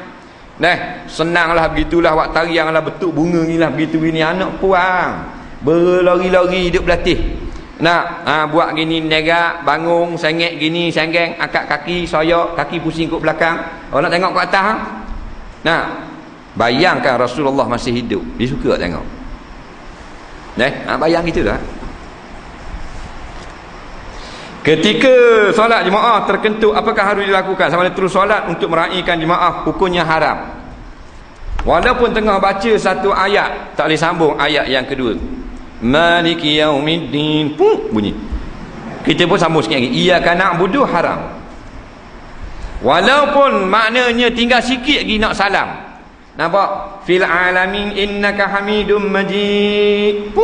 ni. Senanglah begitulah awak tarianglah betul bunga ni lah begitu gini anak puang. Berlari-lari duduk berlatih. Buat gini negak, bangun, sengek gini, senggeng, angkat kaki, soyak, kaki pusing kat belakang. Orang nak tengok kat atas. Bayangkan Rasulullah masih hidup. Dia suka tengok. Bayang gitulah. Ketika solat jemaah terkentut, apakah harus dilakukan? Sama ada terus solat untuk meraihkan jemaah, hukumnya haram. Walaupun tengah baca satu ayat, tak boleh sambung ayat yang kedua. Maliki yaumiddin, bunyi. Kita pun sambung sikit lagi. Iyyaka na'budu, haram. Walaupun maknanya tinggal sikit lagi nak salam. Nampak? Fil alamin innaka hamidum majid.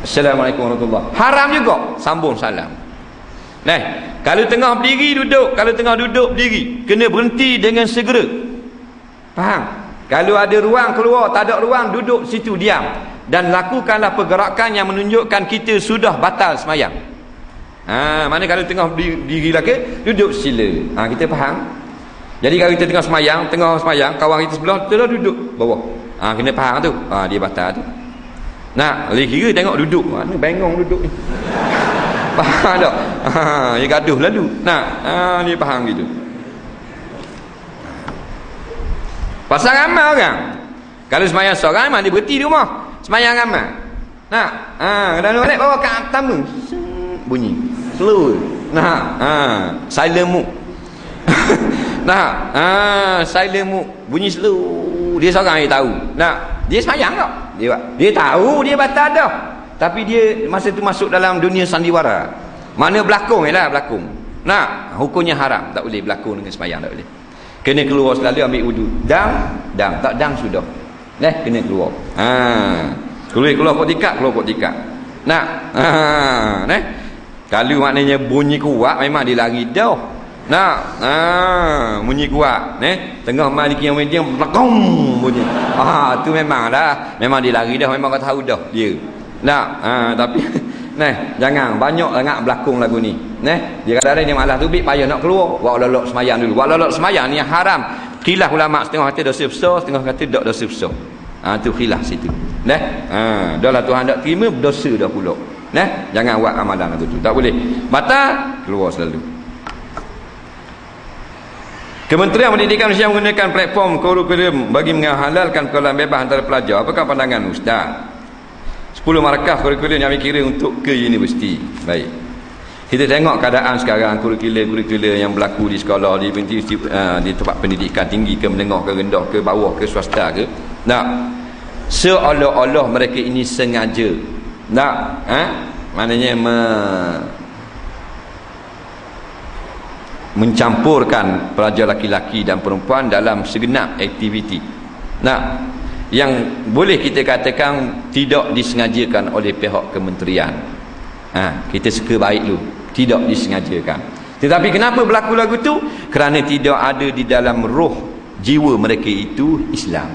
Assalamualaikum warahmatullahi. Haram juga sambung salam. Kalau tengah berdiri duduk, kalau tengah duduk berdiri, kena berhenti dengan segera. Faham? Kalau ada ruang keluar, tak ada ruang duduk situ diam dan lakukanlah pergerakan yang menunjukkan kita sudah batal semayang. Mana kalau tengah berdiri lagi, duduk sila. Kita faham? Jadi kalau kita tengah semayang, kawan kita sebelah kita dah duduk bawah. Kena faham tu. Dia batal tu. Lagi kira tengok duduk. Mana bengong duduk ni. Faham tak? Dia gaduh lalu. Dia faham gitu. Pasal ramai orang. Kalau semayang seorang, dia berhenti di rumah. Semayang ramai. Kadang-kadang bawa kat atas tu. Bunyi. Slow. Silent mode. Silent mode. Bunyi slow. Dia seorang yang tahu. Dia semayang tak? Dia tahu dia batal dah. tapi dia masa tu masuk dalam dunia sandiwara. Mana berlakon ialah berlakon. Nah, hukumnya haram, tak boleh berlakon dengan sembahyang, tak boleh. Kena keluar selalu ambil wudu. Dang, tak dang sudah. Kena keluar. Keluar kot tikar. Nah, kalau maknanya bunyi kuat memang dia lari dah. Nah, bunyi kuat, tengah mari yang belakang bunyi. Tu memang dia lari dah, memang kau tahu dah dia. Nah, tapi jangan banyak sangat berlakon lagu ni. Dia kadang-kadang dia malas tu payah nak keluar. Buat lolok semayang dulu. Buat lolok semayang ni haram. Khilaf ulama, setengah kata dosa besar, setengah kata tak dosa besar. Tu khilaf situ. Dah lah Tuhan tak terima, berdosa dah pula. Jangan buat amalan lagu tu. Tak boleh. Batal, keluar selalu. Kementerian Pendidikan Malaysia menggunakan platform kurikulum bagi menghalalkan pergaulan bebas antara pelajar. Apakah pandangan Ustaz? 10 markah kurikulum yang kira untuk ke universiti. Baik. Kita tengok keadaan sekarang, kurikulum yang berlaku di sekolah, di tempat pendidikan tinggi ke menengah ke rendah ke bawah ke swasta ke. Seolah-olah mereka ini sengaja maknanya mencampurkan pelajar laki-laki dan perempuan dalam segenap aktiviti. Yang boleh kita katakan tidak disengajakan oleh pihak kementerian. Kita suka baik dulu, tidak disengajakan. Tetapi kenapa berlaku lagu tu? Kerana tidak ada di dalam roh jiwa mereka itu Islam.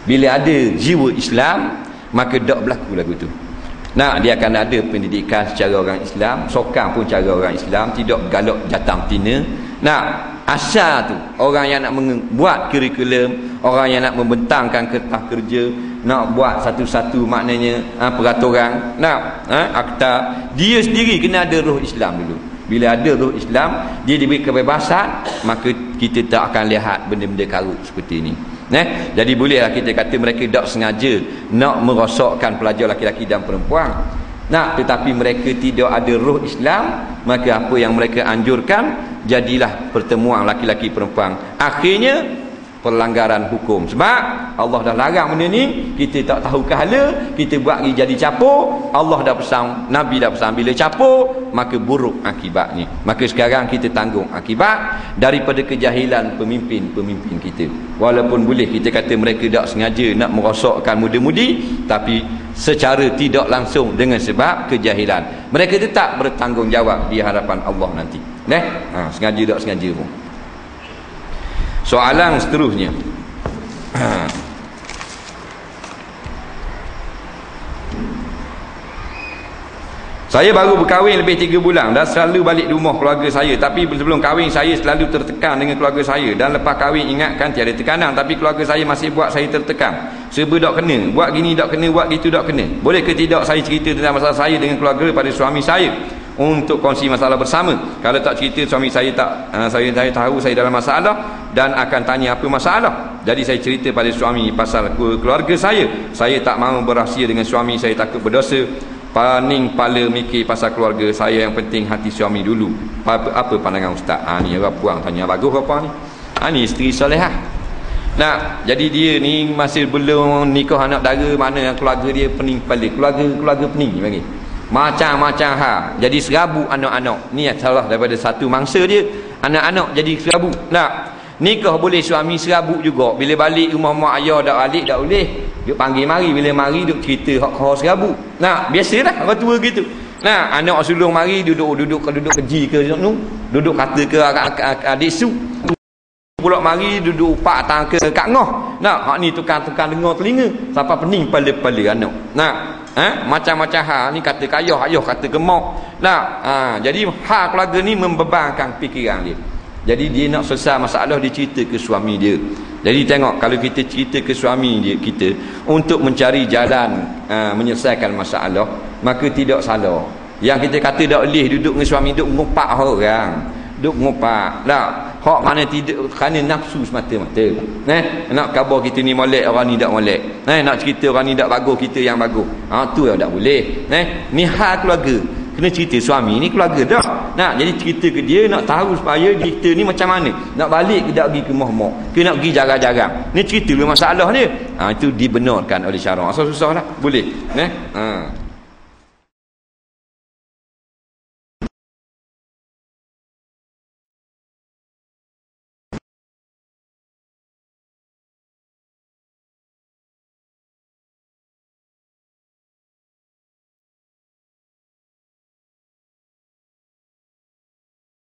Bila ada jiwa Islam, maka tak berlaku lagu tu. Dia akan ada pendidikan secara orang Islam, sokang pun cara orang Islam, tidak galak jatang tina. Asal tu orang yang nak membuat kurikulum, orang yang nak membentangkan kertas kerja, nak buat satu-satu maknanya peraturan, akta, dia sendiri kena ada roh Islam dulu. Bila ada roh Islam, dia diberi kebebasan, maka kita tak akan lihat benda-benda karut seperti ini. Jadi bolehlah kita kata mereka tak sengaja nak merosakkan pelajar laki-laki dan perempuan. Tetapi mereka tidak ada roh Islam, maka apa yang mereka anjurkan, jadilah pertemuan laki-laki perempuan. Akhirnya pelanggaran hukum. Sebab Allah dah larang benda ni, kita tak tahu kehala, kita buat jadi capur. Allah dah pesan, Nabi dah pesan, bila capur maka buruk akibatnya. Maka sekarang kita tanggung akibat daripada kejahilan pemimpin-pemimpin kita. Walaupun boleh kita kata mereka tak sengaja nak merosakkan muda-mudi, tapi secara tidak langsung dengan sebab kejahilan, mereka tetap bertanggungjawab di hadapan Allah nanti. Sengaja tak sengaja pun. Soalan seterusnya, saya baru berkahwin lebih 3 bulan dan selalu balik rumah keluarga saya. Tapi sebelum kahwin saya selalu tertekan dengan keluarga saya. Dan lepas kahwin ingatkan tiada tekanan, tapi keluarga saya masih buat saya tertekan. Serba tak kena, buat gini tak kena, buat gitu tak kena. Boleh ke tidak saya cerita tentang masalah saya dengan keluarga pada suami saya untuk kongsi masalah bersama? Kalau tak cerita, suami saya saya tahu saya dalam masalah dan akan tanya apa masalah. Jadi saya cerita pada suami pasal keluarga saya. Saya tak mahu berahsia dengan suami, saya takut berdosa. Paning pala mikir pasal keluarga saya, yang penting hati suami dulu. Apa pandangan Ustaz? Ni orang puang tanya, bagus apa ni? Ni isteri solehah. Jadi dia ni masih belum nikah anak dara, mana keluarga dia pening pala. Keluarga pening bagi. Macam-macam jadi serabut anak-anak. Ni salah daripada satu mangsa dia. Anak-anak jadi serabut. Nikah boleh suami serabut juga. Bila balik rumah mak ayah dak balik tak boleh. Duk panggil mari, bila mari duk cerita hak serabut. Biasalah orang tua gitu. Anak sulung mari duduk keji ke duduk kata ke adik su. Pulak mari duduk pak tang ke kat ngoh. Hak ni tukang dengar telinga sampai pening pala anak. Macam-macam hal ni kata ke ayah kata ke mak. Jadi hal keluarga ni membebankan fikiran dia. Jadi dia nak selesai masalah, dia cerita ke suami dia. Jadi tengok, kalau kita cerita ke suami dia kita untuk mencari jalan menyelesaikan masalah, maka tidak salah. Yang kita kata tak boleh duduk dengan suami, duduk ngopak orang, duduk ngopak hak mana tidak, kerana nafsu semata-mata. Nak khabar kita ni molek, orang ni tak molek. Nak cerita orang ni tak bagus, kita yang bagus. Tu yang tak boleh. Ni hal keluarga, kena cerita suami ni keluarga dah. Jadi cerita ke dia, nak tahu supaya kita ni macam mana, nak balik ke tak pergi ke mak-mak ke nak pergi jarang-jarang. Ni cerita dulu masalah dia. Itu dibenarkan oleh syarak. Asal susah lah boleh.